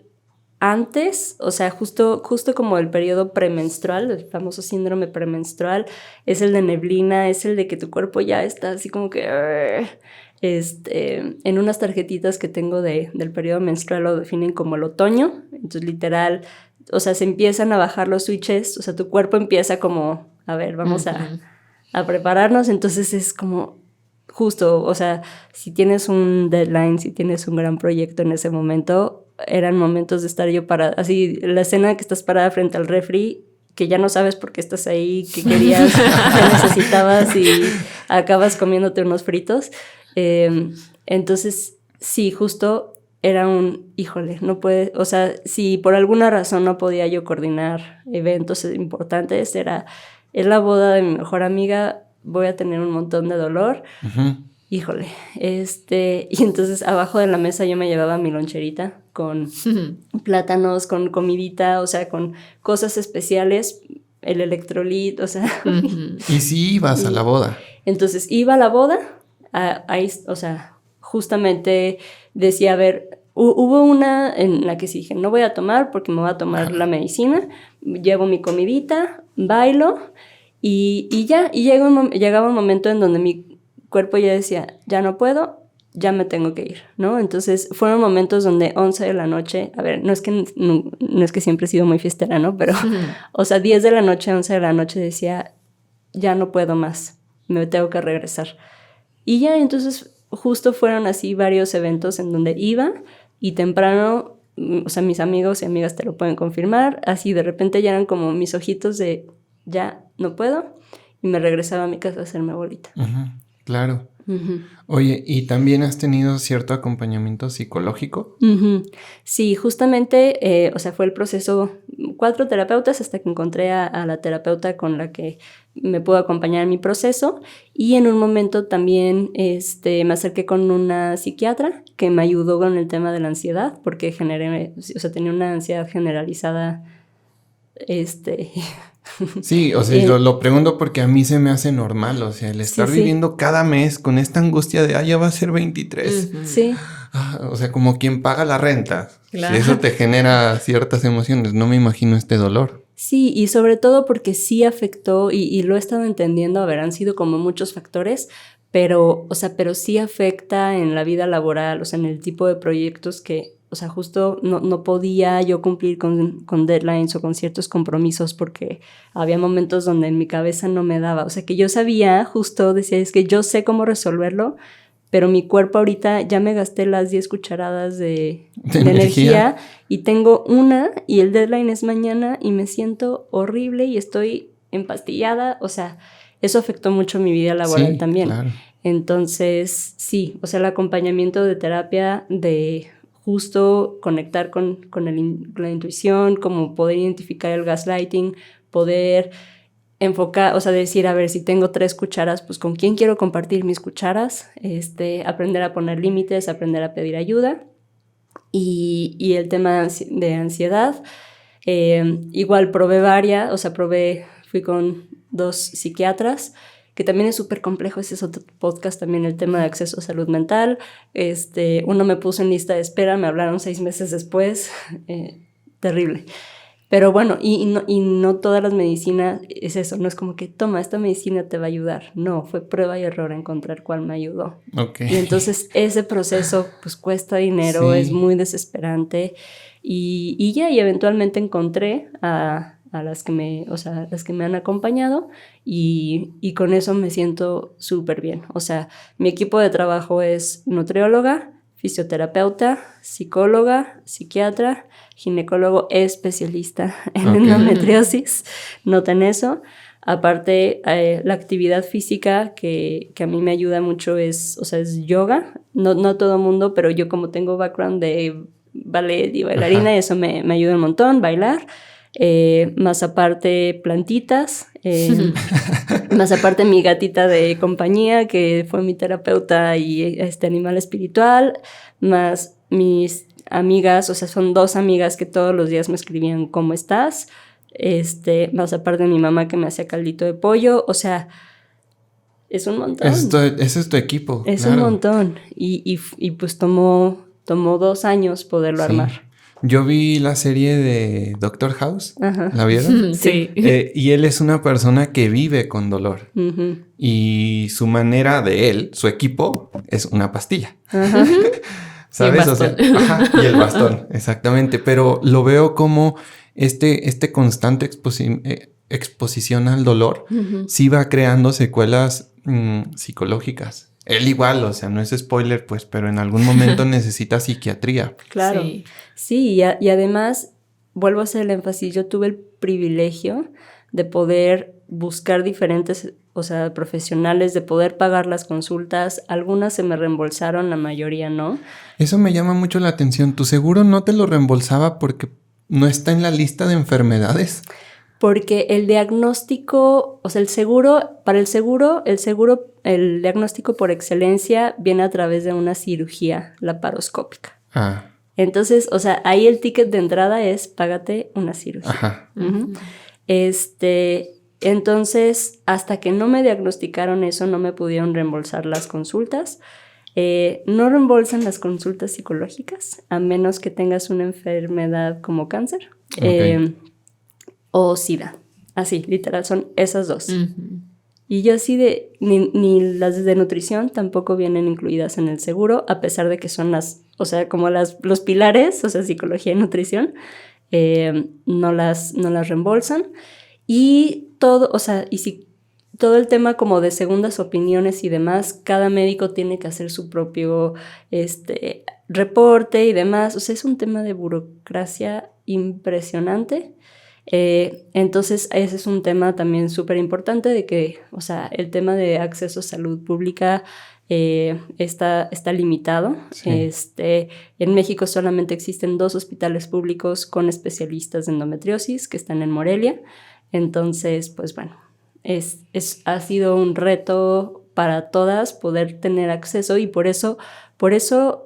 B: antes, o sea, justo como el periodo premenstrual, el famoso síndrome premenstrual, es el de neblina, es el de que tu cuerpo ya está así como que... en unas tarjetitas que tengo del periodo menstrual lo definen como el otoño, entonces literal, o sea, se empiezan a bajar los switches, o sea, tu cuerpo empieza como, a ver, vamos a prepararnos, entonces es como... Justo, o sea, si tienes un deadline, si tienes un gran proyecto en ese momento, eran momentos de estar yo parada, así, la escena que estás parada frente al refri, que ya no sabes por qué estás ahí, qué querías, qué necesitabas, y acabas comiéndote unos fritos. Entonces, sí, justo era híjole, no puede, o sea, si por alguna razón no podía yo coordinar eventos importantes, es la boda de mi mejor amiga, voy a tener un montón de dolor. Uh-huh. Híjole, y entonces abajo de la mesa yo me llevaba mi loncherita con plátanos, con comidita, o sea, con cosas especiales, el electrolit, o sea.
A: Uh-huh. Y sí ibas a la boda.
B: Entonces iba a la boda, ahí, o sea, justamente decía, a ver, hubo una en la que sí dije, no voy a tomar porque me voy a tomar la medicina, llevo mi comidita, bailo y ya. Y llegaba un momento en donde mi cuerpo ya decía, ya no puedo, ya me tengo que ir, ¿no? Entonces fueron momentos donde 11 de la noche, a ver, no es que siempre he sido muy fiestera, ¿no? Pero, o sea, 10 de la noche, 11 de la noche decía, ya no puedo más, me tengo que regresar. Y ya, entonces justo fueron así varios eventos en donde iba y temprano, o sea, mis amigos y amigas te lo pueden confirmar, así de repente ya eran como mis ojitos de, ya no puedo, y me regresaba a mi casa a hacerme bolita.
A: Claro. Oye, ¿y también has tenido cierto acompañamiento psicológico?
B: Sí, justamente, o sea, fue el proceso, 4 terapeutas hasta que encontré a la terapeuta con la que me pudo acompañar en mi proceso, y en un momento también me acerqué con una psiquiatra que me ayudó con el tema de la ansiedad, porque tenía una ansiedad generalizada,
A: Sí, o sea, lo pregunto porque a mí se me hace normal, o sea, el estar viviendo cada mes con esta angustia de, ya va a ser 23.
B: Sí.
A: O sea, como quien paga la renta.
C: Claro.
A: Si eso te genera ciertas emociones, no me imagino este dolor.
B: Sí, y sobre todo porque sí afectó, y lo he estado entendiendo, a ver, han sido como muchos factores, pero sí afecta en la vida laboral, o sea, en el tipo de proyectos que, o sea, justo no podía yo cumplir con deadlines o con ciertos compromisos porque había momentos donde en mi cabeza no me daba. O sea, que yo sabía, justo decía, es que yo sé cómo resolverlo, pero mi cuerpo ahorita ya me gasté las 10 cucharadas de energía y tengo una y el deadline es mañana y me siento horrible y estoy empastillada. O sea, eso afectó mucho mi vida laboral también. Claro. Entonces, sí, o sea, el acompañamiento de terapia de justo conectar con la intuición, como poder identificar el gaslighting, poder enfocar, o sea, decir, a ver, si tengo 3 cucharas, pues ¿con quién quiero compartir mis cucharas? Aprender a poner límites, aprender a pedir ayuda. Y el tema de ansiedad, igual probé fui con 2 psiquiatras, que también es súper complejo, ese es otro podcast también, el tema de acceso a salud mental. Uno me puso en lista de espera, me hablaron 6 meses después, terrible. Pero bueno, y no todas las medicinas es eso, no es como que toma, esta medicina te va a ayudar. No, fue prueba y error encontrar cuál me ayudó.
A: Okay.
B: Y entonces ese proceso pues cuesta dinero, es muy desesperante. Y eventualmente encontré a las que me han acompañado y con eso me siento súper bien. O sea, mi equipo de trabajo es nutrióloga, fisioterapeuta, psicóloga, psiquiatra, ginecólogo especialista en endometriosis, noten eso. Aparte, la actividad física que a mí me ayuda mucho es yoga. No todo mundo, pero yo como tengo background de ballet y bailarina, eso me ayuda un montón, bailar. Más aparte plantitas, más aparte mi gatita de compañía que fue mi terapeuta y animal espiritual, más mis amigas, o sea, son 2 amigas que todos los días me escribían ¿cómo estás? Más aparte mi mamá que me hacía caldito de pollo, o sea, es un montón.
A: Ese es tu equipo.
B: Es un montón y pues tomó 2 años poderlo armar.
A: Yo vi la serie de Doctor House. ¿La vieron?
C: Sí.
A: Y él es una persona que vive con dolor. Y su manera de él, su equipo, es una pastilla. ¿Sabes? Y el bastón, exactamente. Pero lo veo como este constante exposición al dolor sí va creando secuelas psicológicas. Él igual, o sea, no es spoiler, pues, pero en algún momento necesita psiquiatría.
B: Claro. Sí, y además, vuelvo a hacer el énfasis, yo tuve el privilegio de poder buscar diferentes, profesionales, de poder pagar las consultas. Algunas se me reembolsaron, la mayoría no.
A: Eso me llama mucho la atención. ¿Tu seguro no te lo reembolsaba porque no está en la lista de enfermedades?
B: Porque el diagnóstico, el diagnóstico por excelencia viene a través de una cirugía laparoscópica. Entonces, ahí el ticket de entrada es págate una cirugía. Entonces, hasta que no me diagnosticaron eso, no me pudieron reembolsar las consultas. No reembolsan las consultas psicológicas, a menos que tengas una enfermedad como cáncer o SIDA. Así, literal, son esas dos. Uh-huh. Y yo así ni las de nutrición tampoco vienen incluidas en el seguro, a pesar de que son como los pilares, o sea, psicología y nutrición, no las reembolsan. Y todo, o sea, todo el tema como de segundas opiniones y demás, cada médico tiene que hacer su propio reporte y demás. O sea, es un tema de burocracia impresionante. Entonces ese es un tema también súper importante de que, o sea, el tema de acceso a salud pública está limitado. Sí. En México solamente existen 2 hospitales públicos con especialistas de endometriosis que están en Morelia. Entonces, pues bueno, ha sido un reto para todas poder tener acceso, y por eso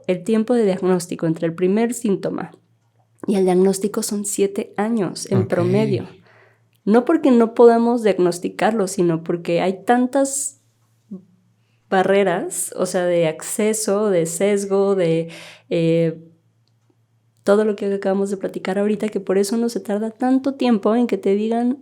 B: el tiempo de diagnóstico entre el primer síntoma y el diagnóstico son 7 años en promedio. No porque no podamos diagnosticarlo, sino porque hay tantas barreras, o sea, de acceso, de sesgo, de todo lo que acabamos de platicar ahorita, que por eso no se tarda tanto tiempo en que te digan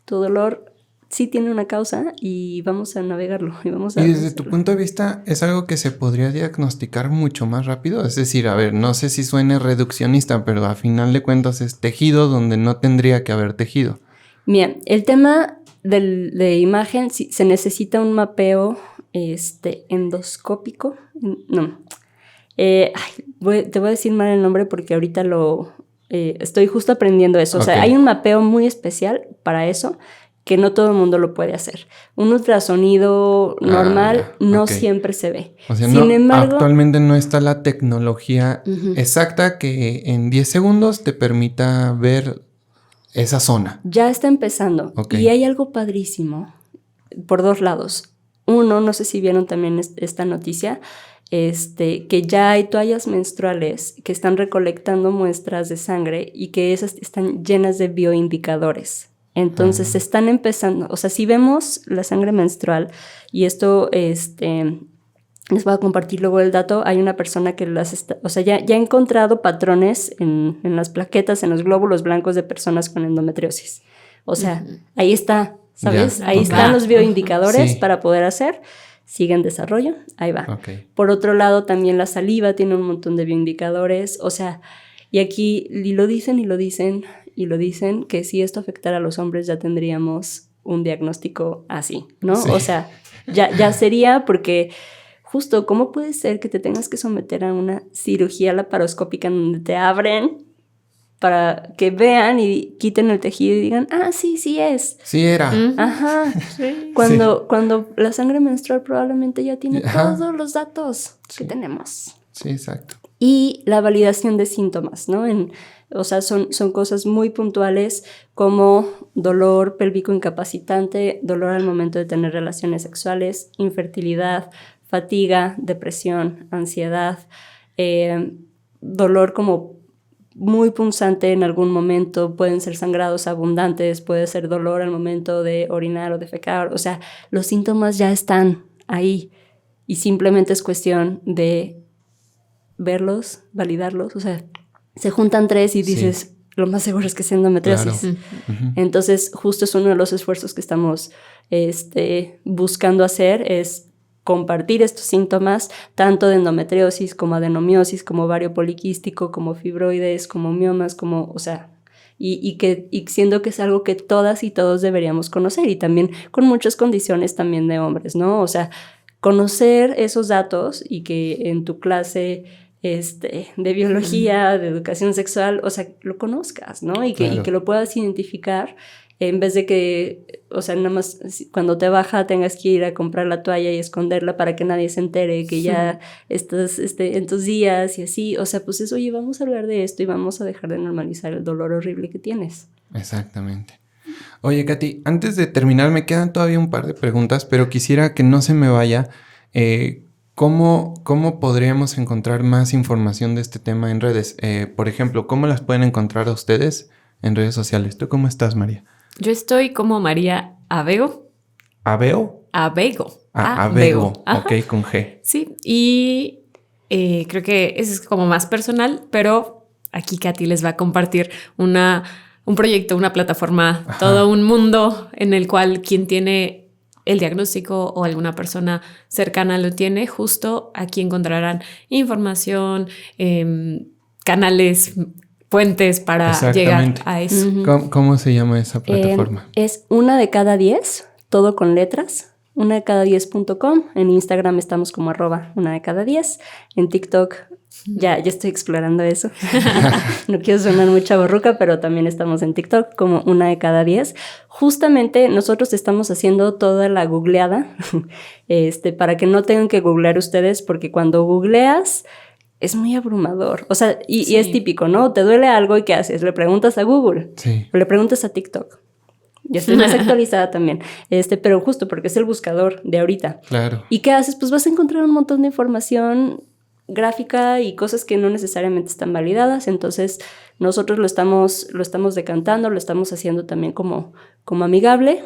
B: tu dolor sí tiene una causa y vamos a navegarlo. Y
A: desde tu punto de vista, ¿es algo que se podría diagnosticar mucho más rápido? Es decir, a ver, no sé si suene reduccionista, pero a final de cuentas es tejido donde no tendría que haber tejido.
B: Bien, el tema de imagen, sí, se necesita un mapeo endoscópico. No. Te voy a decir mal el nombre porque ahorita estoy justo aprendiendo eso. O sea, hay un mapeo muy especial para eso, que no todo el mundo lo puede hacer. Un ultrasonido normal no siempre se ve.
A: O sea, Sin embargo, actualmente no está la tecnología exacta que en 10 segundos te permita ver esa zona.
B: Ya está empezando. Y hay algo padrísimo por 2 lados. Uno, no sé si vieron también esta noticia, que ya hay toallas menstruales que están recolectando muestras de sangre y que esas están llenas de bioindicadores. Entonces se están empezando, o sea, si vemos la sangre menstrual, y esto, les voy a compartir luego el dato, hay una persona que ya ha encontrado patrones en las plaquetas, en los glóbulos blancos de personas con endometriosis. O sea, ahí está, ¿sabes? Ahí están los bioindicadores para poder hacer. Sigue en desarrollo, ahí va. Por otro lado, también la saliva tiene un montón de bioindicadores, o sea, y aquí lo dicen que si esto afectara a los hombres ya tendríamos un diagnóstico así, ¿no? Sí. O sea, ya sería, porque justo, ¿cómo puede ser que te tengas que someter a una cirugía laparoscópica en donde te abren para que vean y quiten el tejido y digan, sí es?
A: Sí era.
B: Ajá. Sí. Cuando la sangre menstrual probablemente ya tiene todos los datos que tenemos.
A: Sí, exacto.
B: Y la validación de síntomas, ¿no? O sea, son cosas muy puntuales como dolor pélvico incapacitante, dolor al momento de tener relaciones sexuales, infertilidad, fatiga, depresión, ansiedad, dolor como muy punzante en algún momento, pueden ser sangrados abundantes, puede ser dolor al momento de orinar o defecar. O sea, los síntomas ya están ahí y simplemente es cuestión de verlos, validarlos, o sea, se juntan 3 y dices, lo más seguro es que sea endometriosis. Claro. Entonces, justo es uno de los esfuerzos que estamos buscando hacer, es compartir estos síntomas, tanto de endometriosis como adenomiosis, como ovario poliquístico, como fibroides, como miomas, como, o sea, y siendo que es algo que todas y todos deberíamos conocer, y también con muchas condiciones también de hombres, ¿no? O sea, conocer esos datos y que en tu clase de biología, de educación sexual, o sea, lo conozcas, ¿no? Y que lo puedas identificar, en vez de que, o sea, nada más cuando te baja tengas que ir a comprar la toalla y esconderla para que nadie se entere que ya estás en tus días y así. O sea, pues eso, oye, vamos a hablar de esto y vamos a dejar de normalizar el dolor horrible que tienes.
A: Exactamente. Oye, Katy, antes de terminar, me quedan todavía un par de preguntas, pero quisiera que no se me vaya. ¿Cómo podríamos encontrar más información de este tema en redes? Por ejemplo, ¿cómo las pueden encontrar a ustedes en redes sociales? ¿Tú cómo estás, María?
C: Yo estoy como María Aveo.
A: ¿Aveo?
C: Abego.
A: Abego, ok, con G.
C: Sí, y creo que eso es como más personal, pero aquí Katy les va a compartir un proyecto, una plataforma, todo un mundo en el cual quien tiene el diagnóstico o alguna persona cercana lo tiene, justo aquí encontrarán información, canales, puentes para llegar a eso.
A: ¿Cómo se llama esa plataforma?
B: Es 1 de cada 10, todo con letras. 1decada10.com. En Instagram estamos como @1 de cada 10. En TikTok ya estoy explorando eso. No quiero sonar muy chavorruca, pero también estamos en TikTok como 1 de cada 10. Justamente nosotros estamos haciendo toda la googleada para que no tengan que googlear ustedes, porque cuando googleas es muy abrumador. O sea, y es típico, ¿no? Te duele algo y ¿qué haces? Le preguntas a Google.
A: Sí.
B: O le preguntas a TikTok. Ya estoy más actualizada también. Pero justo porque es el buscador de ahorita.
A: Claro.
B: ¿Y qué haces? Pues vas a encontrar un montón de información gráfica y cosas que no necesariamente están validadas. Entonces, nosotros lo estamos decantando, lo estamos haciendo también como amigable.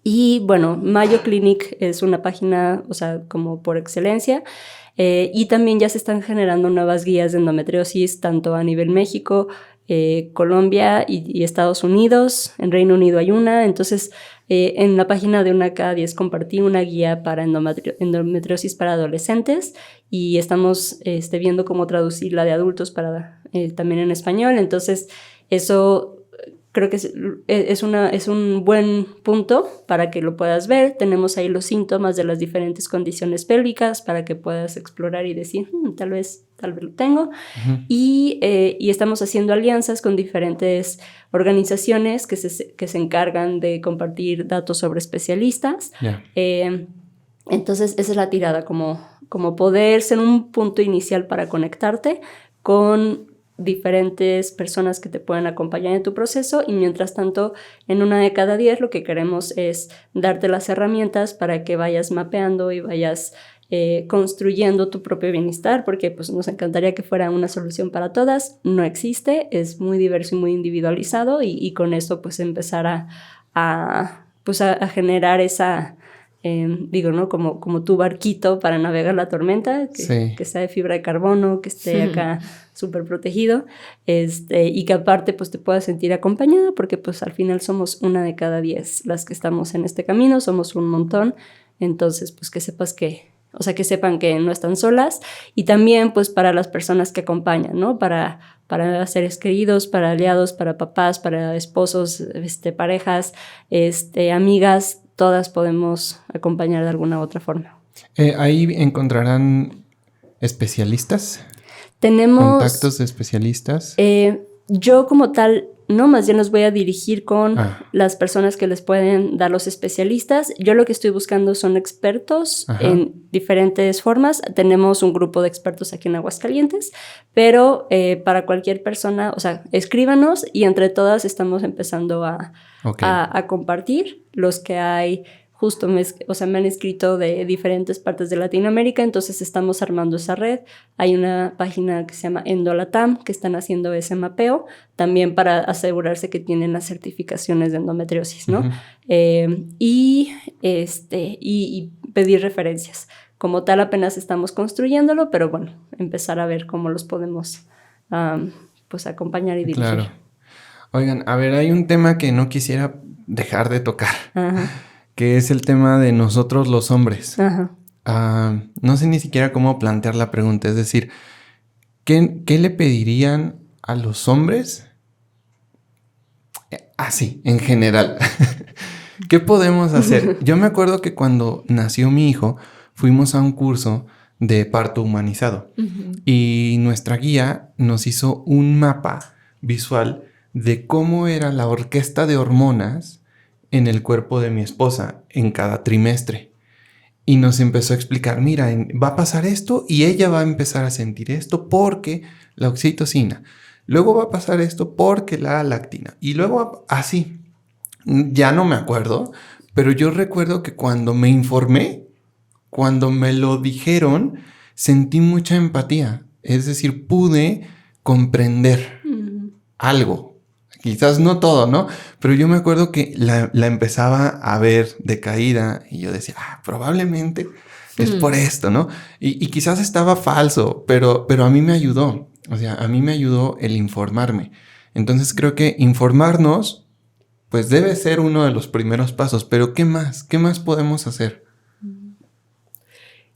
B: Y bueno, Mayo Clinic es una página, o sea, como por excelencia. Y también ya se están generando nuevas guías de endometriosis, tanto a nivel México, Colombia y Estados Unidos. En Reino Unido hay una. Entonces, en la página de 1 de cada 10 compartí una guía para endometriosis para adolescentes y estamos viendo cómo traducir la de adultos para también en español. Entonces, eso creo que es un buen punto para que lo puedas ver. Tenemos ahí los síntomas de las diferentes condiciones pélvicas para que puedas explorar y decir, tal vez lo tengo. Uh-huh. Y estamos haciendo alianzas con diferentes organizaciones que se encargan de compartir datos sobre especialistas.
A: Yeah.
B: Entonces, esa es la tirada, como poder ser un punto inicial para conectarte con diferentes personas que te pueden acompañar en tu proceso, y mientras tanto, en 1 de cada 10 lo que queremos es darte las herramientas para que vayas mapeando y vayas construyendo tu propio bienestar, porque pues nos encantaría que fuera una solución para todas. No existe, es muy diverso y muy individualizado, y con esto pues empezar a generar esa ¿no? Como tu barquito para navegar la tormenta, que sea de fibra de carbono, que esté acá súper protegido, y que aparte pues te puedas sentir acompañada, porque pues al final somos 1 de cada 10 las que estamos en este camino, somos un montón. Entonces pues que sepan que no están solas, y también pues para las personas que acompañan, ¿no? Para seres queridos, para aliados, para papás, para esposos, parejas, amigas. Todas podemos acompañar de alguna u otra forma.
A: ¿Ahí encontrarán especialistas?
B: Tenemos
A: ¿Contactos de especialistas?
B: Yo como tal, no, más bien los voy a dirigir con las personas que les pueden dar los especialistas. Yo lo que estoy buscando son expertos en diferentes formas. Tenemos un grupo de expertos aquí en Aguascalientes, pero para cualquier persona, o sea, escríbanos, y entre todas estamos empezando a compartir los que hay. Justo me han escrito de diferentes partes de Latinoamérica, entonces estamos armando esa red. Hay una página que se llama Endolatam, que están haciendo ese mapeo, también para asegurarse que tienen las certificaciones de endometriosis, ¿no? Uh-huh. Y pedir referencias. Como tal, apenas estamos construyéndolo, pero bueno, empezar a ver cómo los podemos acompañar y dirigir.
A: Claro. Oigan, a ver, hay un tema que no quisiera dejar de tocar. Ajá. Que es el tema de nosotros los hombres. Ajá. No sé ni siquiera cómo plantear la pregunta. Es decir, ¿qué le pedirían a los hombres? Así, en general. ¿Qué podemos hacer? Yo me acuerdo que cuando nació mi hijo, fuimos a un curso de parto humanizado. Uh-huh. Y nuestra guía nos hizo un mapa visual de cómo era la orquesta de hormonas en el cuerpo de mi esposa en cada trimestre. Y nos empezó a explicar, mira, va a pasar esto y ella va a empezar a sentir esto porque la oxitocina. Luego va a pasar esto porque la lactina. Y luego así. Ya no me acuerdo, pero yo recuerdo que cuando me informé, cuando me lo dijeron, sentí mucha empatía. Es decir, pude comprender algo quizás no todo, ¿no? Pero yo me acuerdo que la empezaba a ver decaída y yo decía, probablemente es por esto, ¿no? Y quizás estaba falso, pero a mí me ayudó. O sea, a mí me ayudó el informarme. Entonces creo que informarnos, pues debe ser uno de los primeros pasos. Pero ¿qué más? ¿Qué más podemos hacer?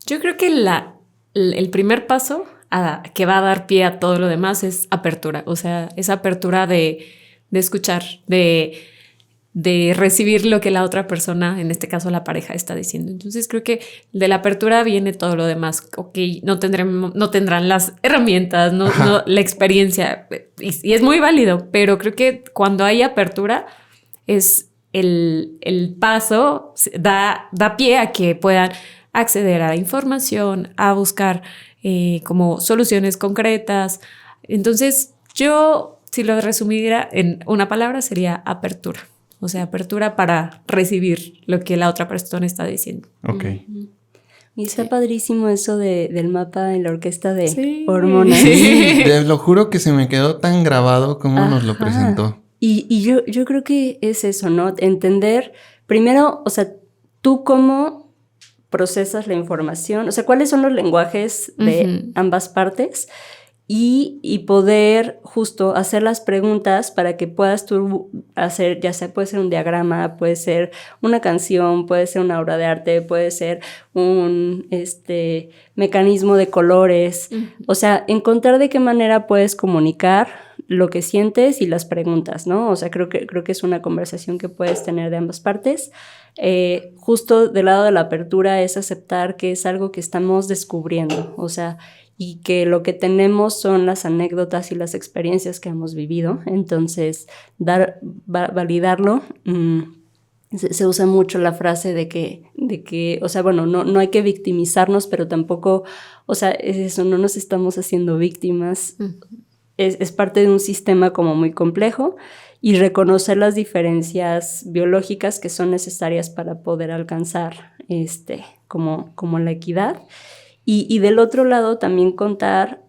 C: Yo creo que el primer paso que va a dar pie a todo lo demás es apertura. O sea, esa apertura de escuchar, de recibir lo que la otra persona, en este caso la pareja, está diciendo. Entonces creo que de la apertura viene todo lo demás. Ok, no tendrán las herramientas, no la experiencia, y es muy válido, pero creo que cuando hay apertura es el paso, da pie a que puedan acceder a información, a buscar como soluciones concretas. Entonces yo, si lo resumiera en una palabra, sería apertura. O sea, apertura para recibir lo que la otra persona está diciendo.
A: Ok.
B: Y está padrísimo eso del mapa en la orquesta de hormonas.
A: Sí, te lo juro que se me quedó tan grabado como nos lo presentó.
B: Y yo creo que es eso, ¿no? Entender, primero, o sea, tú cómo procesas la información, o sea, cuáles son los lenguajes de ambas partes y poder justo hacer las preguntas para que puedas tú hacer, ya sea puede ser un diagrama, puede ser una canción, puede ser una obra de arte, puede ser un mecanismo de colores, o sea, encontrar de qué manera puedes comunicar lo que sientes y las preguntas, ¿no? O sea, creo que es una conversación que puedes tener de ambas partes. Justo del lado de la apertura es aceptar que es algo que estamos descubriendo, o sea, y que lo que tenemos son las anécdotas y las experiencias que hemos vivido. Entonces, validarlo. Se usa mucho la frase de que, o sea, bueno, no hay que victimizarnos, pero tampoco, o sea, eso, no nos estamos haciendo víctimas. Es parte de un sistema como muy complejo, y reconocer las diferencias biológicas que son necesarias para poder alcanzar como la equidad. Y del otro lado también contar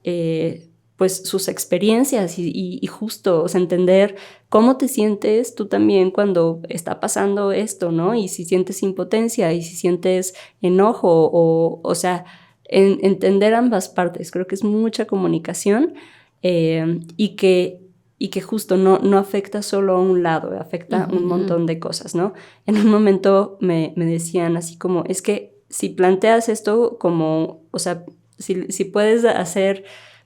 B: pues sus experiencias y justo, o sea, entender cómo te sientes tú también cuando está pasando esto, ¿no? Y si sientes impotencia y si sientes enojo o sea, entender ambas partes. Creo que es mucha comunicación y que justo no afecta solo a un lado, afecta un montón de cosas, ¿no? En un momento me decían así como, es que si planteas esto como, o sea, si puedes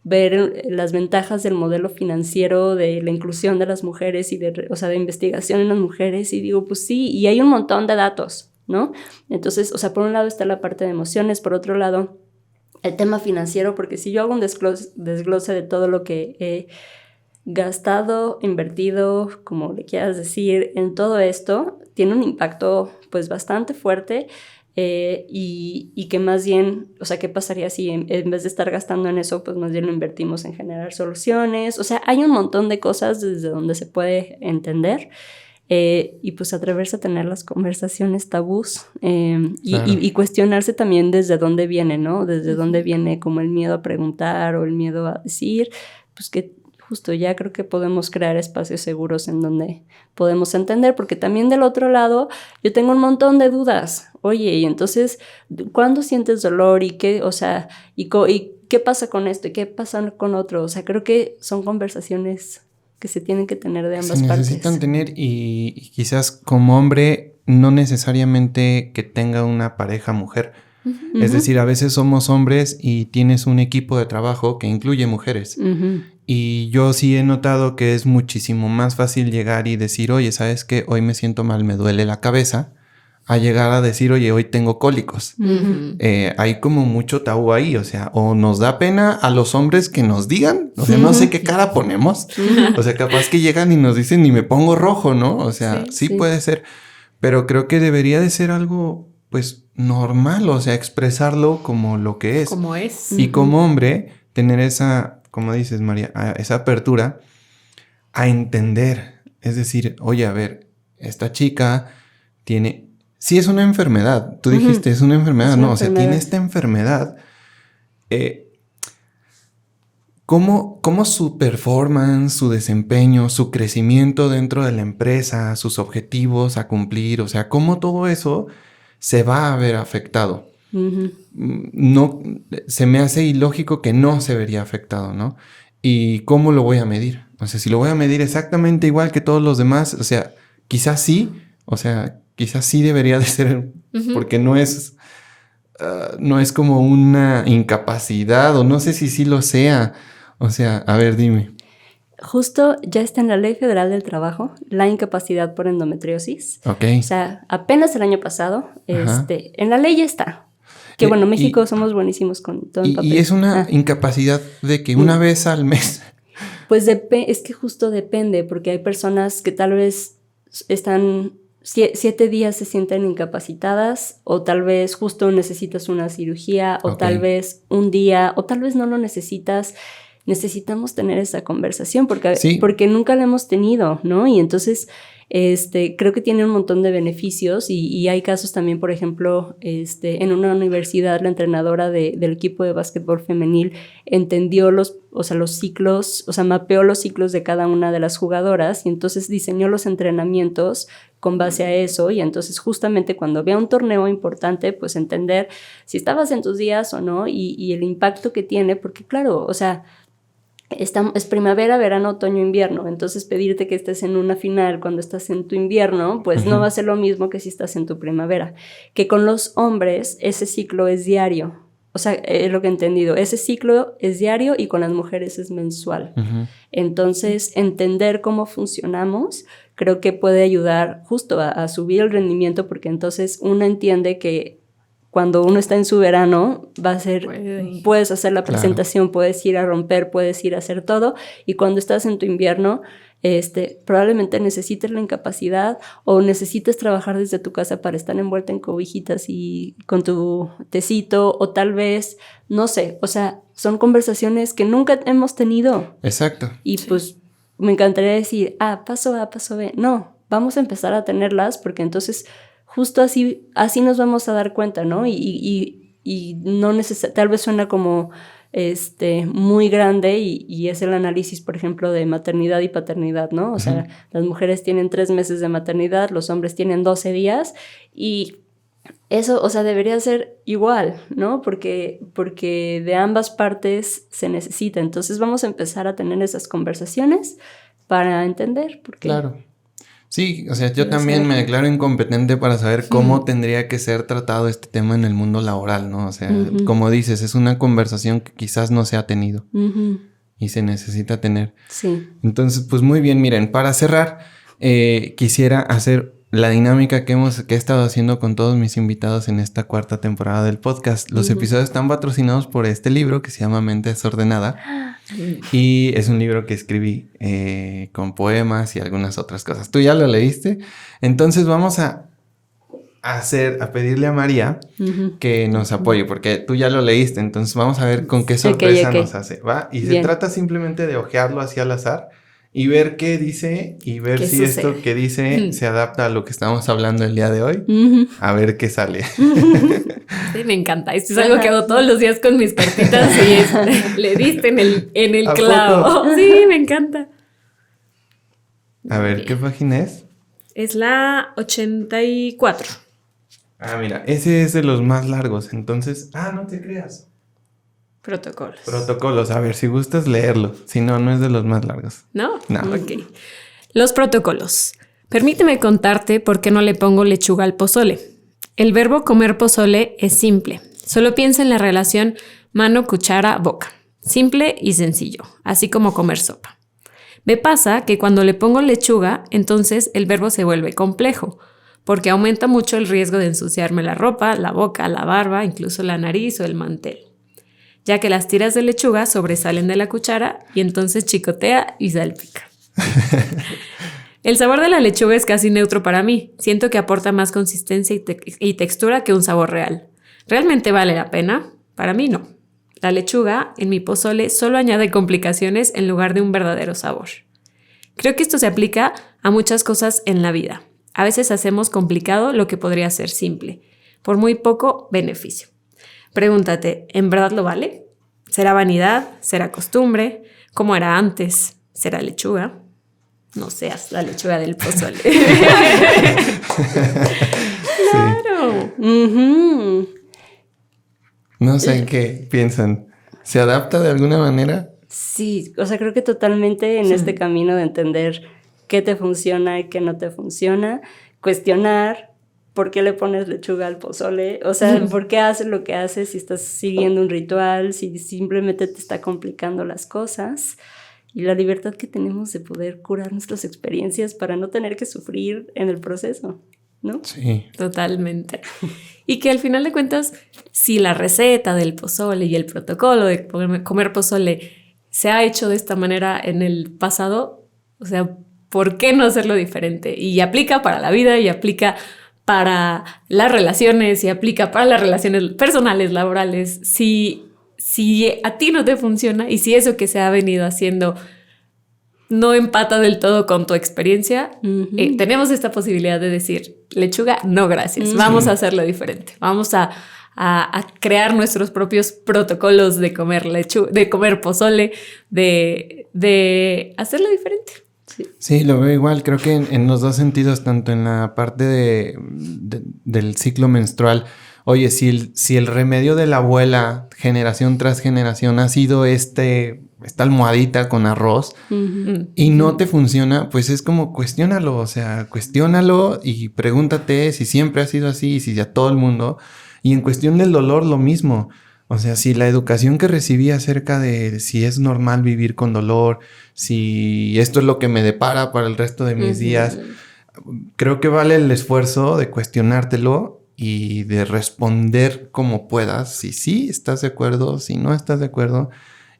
B: ver las ventajas del modelo financiero, de la inclusión de las mujeres y de investigación en las mujeres, y digo, pues sí, y hay un montón de datos, ¿no? Entonces, o sea, por un lado está la parte de emociones, por otro lado, el tema financiero, porque si yo hago un desglose de todo lo que he gastado, invertido, como le quieras decir, en todo esto, tiene un impacto pues bastante fuerte. Y que más bien, o sea, ¿qué pasaría si en vez de estar gastando en eso, pues más bien lo invertimos en generar soluciones? O sea, hay un montón de cosas desde donde se puede entender y pues atreverse a tener las conversaciones tabús y cuestionarse también desde dónde viene, ¿no? Desde dónde viene como el miedo a preguntar o el miedo a decir, pues que justo ya creo que podemos crear espacios seguros en donde podemos entender, porque también del otro lado yo tengo un montón de dudas. Oye, y entonces, ¿cuándo sientes dolor? ¿Y qué? O sea, ¿y qué pasa con esto? ¿Y qué pasa con otro? O sea, creo que son conversaciones que se tienen que tener de ambas partes.
A: Se necesitan tener y quizás como hombre no necesariamente que tenga una pareja mujer. Es decir, a veces somos hombres y tienes un equipo de trabajo que incluye mujeres. Y yo sí he notado que es muchísimo más fácil llegar y decir, oye, ¿sabes qué? Hoy me siento mal, me duele la cabeza, a llegar a decir, oye, hoy tengo cólicos. Hay como mucho tabú ahí, o sea, o nos da pena a los hombres que nos digan, o sea, no sé qué cara ponemos. O sea, capaz que llegan y nos dicen, y me pongo rojo, ¿no? O sea, sí puede ser, pero creo que debería de ser algo pues normal, o sea, expresarlo como lo que es.
C: Como es.
A: Y como hombre, tener esa, como dices, María, esa apertura a entender. Es decir, oye, a ver, esta chica tiene... Sí, es una enfermedad. Tú dijiste, es una enfermedad. O sea, tiene esta enfermedad. cómo su performance, su desempeño, su crecimiento dentro de la empresa, sus objetivos a cumplir, o sea, cómo todo eso se va a ver afectado. Uh-huh. No, se me hace ilógico que no se vería afectado, ¿no? ¿Y cómo lo voy a medir? O sea, si lo voy a medir exactamente igual que todos los demás, o sea, quizás sí debería de ser, uh-huh. Porque no es como una incapacidad, o no sé si sí lo sea. O sea, a ver, dime.
B: Justo ya está en la Ley Federal del Trabajo la incapacidad por endometriosis.
A: Ok.
B: O sea, apenas el año pasado, en la ley ya está. Que bueno, México somos buenísimos con todo el papel.
A: Y es una incapacidad de que una vez al mes.
B: Pues es que justo depende, porque hay personas que tal vez están 7 días se sienten incapacitadas, o tal vez justo necesitas una cirugía, o tal vez un día, o tal vez no lo necesitas. Necesitamos tener esa conversación porque nunca la hemos tenido, ¿no? Y entonces creo que tiene un montón de beneficios y hay casos también, por ejemplo, en una universidad la entrenadora del equipo de básquetbol femenil entendió los ciclos, o sea, mapeó los ciclos de cada una de las jugadoras y entonces diseñó los entrenamientos con base a eso, y entonces justamente cuando vea un torneo importante, pues entender si estabas en tus días o no y el impacto que tiene, porque claro, o sea, es primavera, verano, otoño, invierno. Entonces pedirte que estés en una final cuando estás en tu invierno, pues no va a ser lo mismo que si estás en tu primavera. Que con los hombres ese ciclo es diario. O sea, es lo que he entendido. Ese ciclo es diario y con las mujeres es mensual. Uh-huh. Entonces, entender cómo funcionamos creo que puede ayudar justo a subir el rendimiento, porque entonces uno entiende que cuando uno está en su verano, puedes hacer la presentación, claro. Puedes ir a romper, puedes ir a hacer todo. Y cuando estás en tu invierno, probablemente necesites la incapacidad o necesites trabajar desde tu casa para estar envuelta en cobijitas y con tu tecito, o tal vez, no sé, o sea, son conversaciones que nunca hemos tenido.
A: Exacto.
B: Y pues me encantaría decir, paso A, paso B. No, vamos a empezar a tenerlas, porque entonces justo así nos vamos a dar cuenta, ¿no? Y no tal vez suena como muy grande y es el análisis, por ejemplo, de maternidad y paternidad, ¿no? O sea, las mujeres tienen 3 meses de maternidad, los hombres tienen 12 días y eso, o sea, debería ser igual, ¿no? Porque de ambas partes se necesita. Entonces vamos a empezar a tener esas conversaciones para entender por qué.
A: Claro. Sí, o sea, yo también me declaro incompetente para saber cómo tendría que ser tratado este tema en el mundo laboral, ¿no? O sea, como dices, es una conversación que quizás no se ha tenido y se necesita tener.
B: Sí.
A: Entonces, pues muy bien, miren, para cerrar, quisiera hacer la dinámica que he estado haciendo con todos mis invitados en esta 4ª temporada del podcast. Los episodios están patrocinados por este libro que se llama Mente Desordenada. Y es un libro que escribí con poemas y algunas otras cosas. ¿Tú ya lo leíste? Entonces vamos a pedirle a María que nos apoye, porque tú ya lo leíste. Entonces vamos a ver con qué sorpresa nos hace, ¿va? Y se trata simplemente de hojearlo así al azar y ver qué dice y ver si esto que dice se adapta a lo que estamos hablando el día de hoy. A ver qué sale.
C: Sí, me encanta. Esto es algo que hago todos los días con mis cartitas y le diste en el clavo. Poco? Sí, me encanta.
A: A ver, ¿qué página es?
C: Es la 84.
A: Mira, ese es de los más largos. Entonces, no te creas. Protocolos. A ver, si gustas leerlo. Si no, no es de los más largos.
C: ¿No? No. Ok. Los protocolos. Permíteme contarte por qué no le pongo lechuga al pozole. El verbo comer pozole es simple. Solo piensa en la relación mano, cuchara, boca. Simple y sencillo, así como comer sopa. Me pasa que cuando le pongo lechuga, entonces el verbo se vuelve complejo, porque aumenta mucho el riesgo de ensuciarme la ropa, la boca, la barba, incluso la nariz o el mantel, ya que las tiras de lechuga sobresalen de la cuchara y entonces chicotea y salpica. El sabor de la lechuga es casi neutro para mí. Siento que aporta más consistencia y textura que un sabor real. ¿Realmente vale la pena? Para mí no. La lechuga en mi pozole solo añade complicaciones en lugar de un verdadero sabor. Creo que esto se aplica a muchas cosas en la vida. A veces hacemos complicado lo que podría ser simple, por muy poco beneficio. Pregúntate, ¿en verdad lo vale? ¿Será vanidad? ¿Será costumbre? ¿Cómo era antes? ¿Será lechuga? No seas la lechuga del pozole. Claro.
B: Uh-huh.
A: No sé qué piensan. ¿Se adapta de alguna manera?
B: Sí, o sea, creo que totalmente en este camino de entender qué te funciona y qué no te funciona, cuestionar por qué le pones lechuga al pozole, o sea, por qué haces lo que haces, si estás siguiendo un ritual, si simplemente te está complicando las cosas, y la libertad que tenemos de poder curar nuestras experiencias para no tener que sufrir en el proceso, ¿no?
A: Sí.
C: Totalmente. Y que al final de cuentas, si la receta del pozole y el protocolo de comer pozole se ha hecho de esta manera en el pasado, o sea, ¿por qué no hacerlo diferente? Y aplica para la vida y aplica para las relaciones y aplica para las relaciones personales, laborales. Si a ti no te funciona y si eso que se ha venido haciendo no empata del todo con tu experiencia, tenemos esta posibilidad de decir, lechuga, no gracias, vamos a hacerlo diferente, vamos a crear nuestros propios protocolos de comer de comer pozole, de hacerlo diferente.
A: Sí, lo veo igual. Creo que en los dos sentidos, tanto en la parte del ciclo menstrual. Oye, si el remedio de la abuela, generación tras generación, ha sido esta almohadita con arroz y no te funciona, pues es como cuestiónalo. O sea, cuestiónalo y pregúntate si siempre ha sido así y si a todo el mundo. Y en cuestión del dolor, lo mismo. O sea, si la educación que recibí acerca de si es normal vivir con dolor, si esto es lo que me depara para el resto de mis días, creo que vale el esfuerzo de cuestionártelo y de responder como puedas. Si sí estás de acuerdo, si no estás de acuerdo,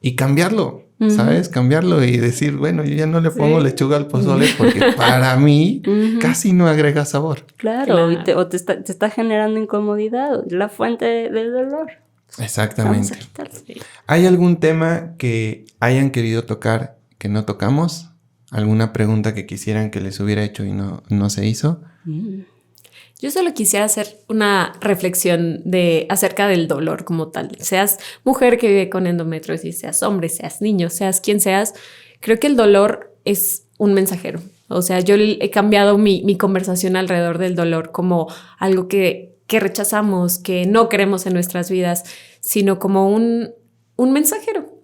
A: y cambiarlo, ¿sabes? Cambiarlo y decir, bueno, yo ya no le pongo lechuga al pozole porque para mí casi no agrega sabor.
B: Claro. Y te está generando incomodidad, la fuente del dolor.
A: Exactamente. ¿Hay algún tema que hayan querido tocar que no tocamos? ¿Alguna pregunta que quisieran que les hubiera hecho y no se hizo?
C: Yo solo quisiera hacer una reflexión acerca del dolor como tal. Seas mujer que vive con endometriosis, seas hombre, seas niño, seas quien seas, creo que el dolor es un mensajero. O sea, yo he cambiado mi conversación alrededor del dolor como algo que rechazamos, que no queremos en nuestras vidas, sino como un mensajero,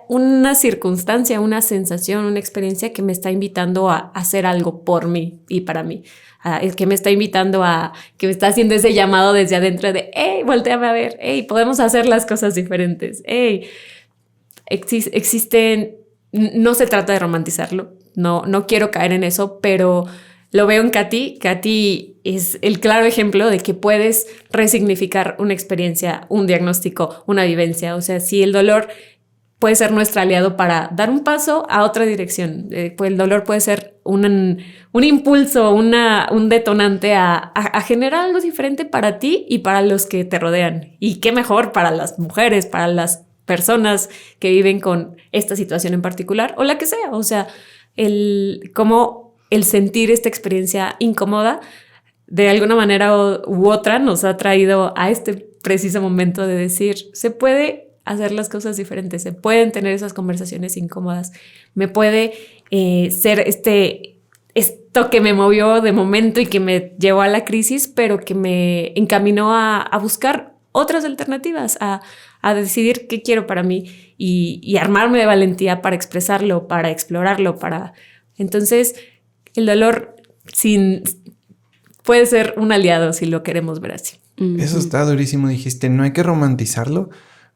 C: una circunstancia, una sensación, una experiencia que me está invitando a hacer algo por mí y para mí. Que me está invitando que me está haciendo ese llamado desde adentro de, hey, voltéame a ver, hey, podemos hacer las cosas diferentes, hey, existen, no se trata de romantizarlo, no quiero caer en eso, pero lo veo en Katy. Katy es el claro ejemplo de que puedes resignificar una experiencia, un diagnóstico, una vivencia. O sea, si el dolor puede ser nuestro aliado para dar un paso a otra dirección, pues el dolor puede ser un impulso, un detonante a generar algo diferente para ti y para los que te rodean. Y qué mejor para las mujeres, para las personas que viven con esta situación en particular o la que sea. O sea, como el sentir esta experiencia incómoda, de alguna manera u otra, nos ha traído a este preciso momento de decir, se puede hacer las cosas diferentes, se pueden tener esas conversaciones incómodas, me puede ser esto que me movió de momento y que me llevó a la crisis, pero que me encaminó a buscar otras alternativas, a decidir qué quiero para mí y armarme de valentía para expresarlo, para explorarlo, Entonces, el dolor puede ser un aliado si lo queremos ver así.
A: Eso está durísimo. Dijiste, no hay que romantizarlo,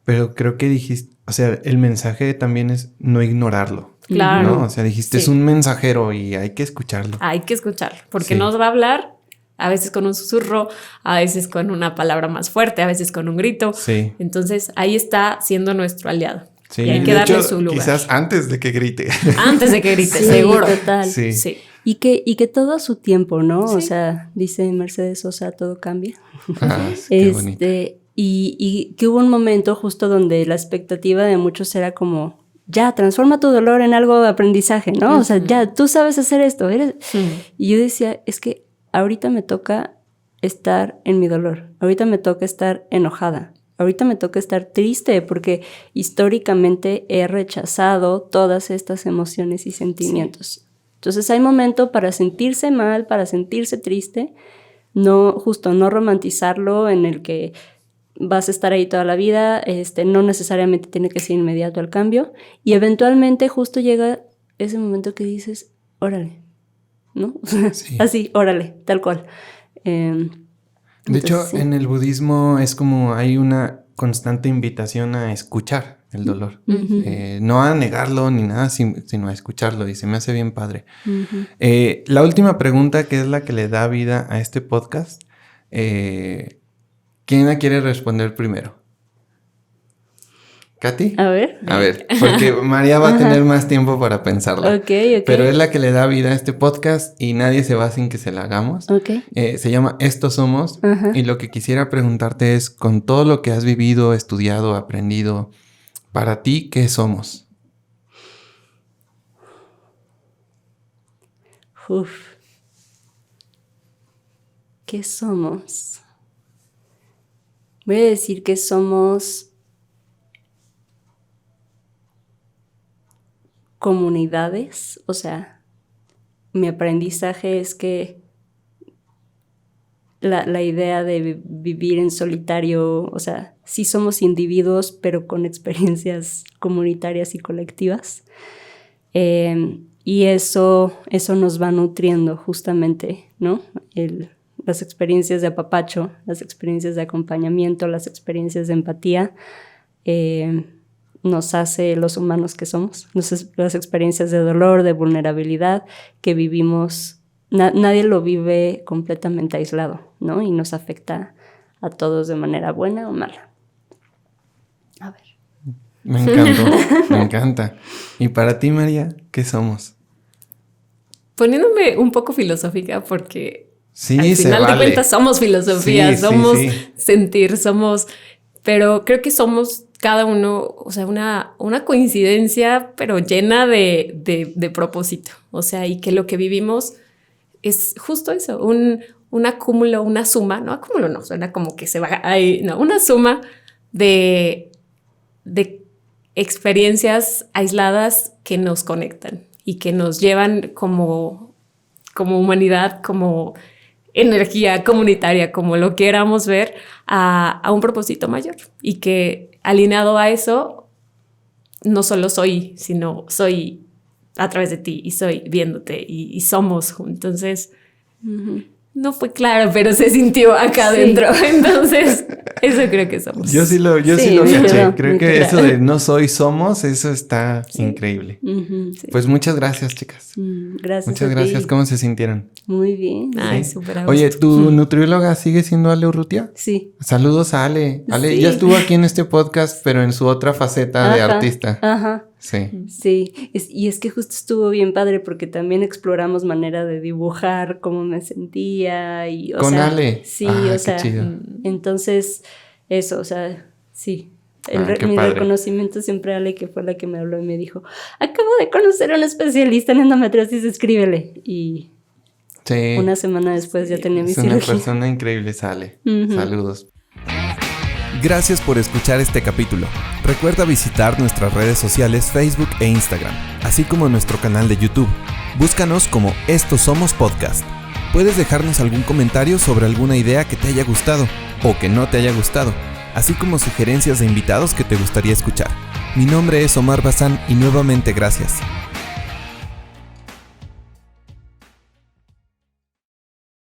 A: pero creo que dijiste, o sea, el mensaje también es no ignorarlo.
C: Claro.
A: ¿No? O sea, dijiste, es un mensajero y hay que escucharlo.
C: Hay que escucharlo, porque nos va a hablar a veces con un susurro, a veces con una palabra más fuerte, a veces con un grito. Sí. Entonces, ahí está siendo nuestro aliado. Sí. Y hay que darle su lugar.
A: Quizás antes de que grite.
C: Antes de que grite, seguro.
B: Total. Sí. Y que todo a su tiempo, ¿no? Sí. O sea, dice Mercedes Sosa, todo cambia.
A: Qué bonito.
B: Y que hubo un momento justo donde la expectativa de muchos era como, ya, transforma tu dolor en algo de aprendizaje, ¿no? O sea, ya, tú sabes hacer esto. Y yo decía, es que ahorita me toca estar en mi dolor. Ahorita me toca estar enojada. ahorita me toca estar triste porque históricamente he rechazado todas estas emociones y sentimientos. Sí. Entonces hay momento para sentirse mal, para sentirse triste, no romantizarlo en el que vas a estar ahí toda la vida, no necesariamente tiene que ser inmediato el cambio, y eventualmente justo llega ese momento que dices, órale, ¿no? Sí. Así, órale, tal cual.
A: De hecho, sí. En el budismo es como hay una constante invitación a escuchar el dolor. Uh-huh. No a negarlo ni nada, sino a escucharlo, y se me hace bien padre. Uh-huh. La última pregunta, que es la que le da vida a este podcast, ¿quién la quiere responder primero? ¿Katy?
B: A ver,
A: porque María va a tener más tiempo para pensarla.
B: Okay.
A: Pero es la que le da vida a este podcast y nadie se va sin que se la hagamos.
B: Okay.
A: Se llama Estos Somos. Uh-huh. Y lo que quisiera preguntarte es, con todo lo que has vivido, estudiado, aprendido, para ti, ¿qué somos?
B: ¿Qué somos? Voy a decir que somos comunidades, o sea, mi aprendizaje es que la idea de vivir en solitario, o sea, sí somos individuos, pero con experiencias comunitarias y colectivas. Y eso nos va nutriendo justamente, ¿no? Las experiencias de apapacho, las experiencias de acompañamiento, las experiencias de empatía, nos hace los humanos que somos. Las experiencias de dolor, de vulnerabilidad que vivimos, nadie lo vive completamente aislado, ¿no? Y nos afecta a todos de manera buena o mala. A ver.
A: Me encantó, me encanta. ¿Y para ti, María, qué somos?
C: Poniéndome un poco filosófica, porque
A: sí,
C: al final de cuentas somos filosofía, somos sentir, somos... Pero creo que somos cada uno, o sea, una coincidencia, pero llena de propósito. O sea, y que lo que vivimos es justo eso, un acúmulo, una suma, no acúmulo, no, suena como que se va ahí, no, una suma de experiencias aisladas que nos conectan y que nos llevan como humanidad, como energía comunitaria, como lo queramos ver, a un propósito mayor. Y que alineado a eso, no solo soy, sino soy a través de ti y soy viéndote y somos. Entonces, no fue claro, pero se sintió acá adentro. Entonces, eso creo que somos.
A: Yo sí lo caché. Creo que eso de no soy, somos, eso está increíble. Sí. Pues muchas gracias, chicas.
B: Gracias.
A: Muchas gracias. ¿Cómo se sintieron?
B: Muy bien.
C: Ay, súper a gusto.
A: Oye, ¿tu nutrióloga sigue siendo Ale Urrutia?
B: Sí.
A: Saludos a Ale. Ale ya estuvo aquí en este podcast, pero en su otra faceta de artista.
B: Ajá.
A: Sí.
B: Sí, y es que justo estuvo bien padre porque también exploramos manera de dibujar cómo me sentía y
A: con Ale.
B: Sí, o sea,
A: chido.
B: Entonces eso, o sea, sí. Mi reconocimiento siempre a Ale, que fue la que me habló y me dijo, acabo de conocer a un especialista en endometriosis, escríbele. Y una semana después ya tenía mi cirugía.
A: Es una persona increíble, Ale. Saludos. Gracias por escuchar este capítulo. Recuerda visitar nuestras redes sociales Facebook e Instagram, así como nuestro canal de YouTube. Búscanos como Estos Somos Podcast. Puedes dejarnos algún comentario sobre alguna idea que te haya gustado o que no te haya gustado, así como sugerencias de invitados que te gustaría escuchar. Mi nombre es Omar Bazán y nuevamente gracias.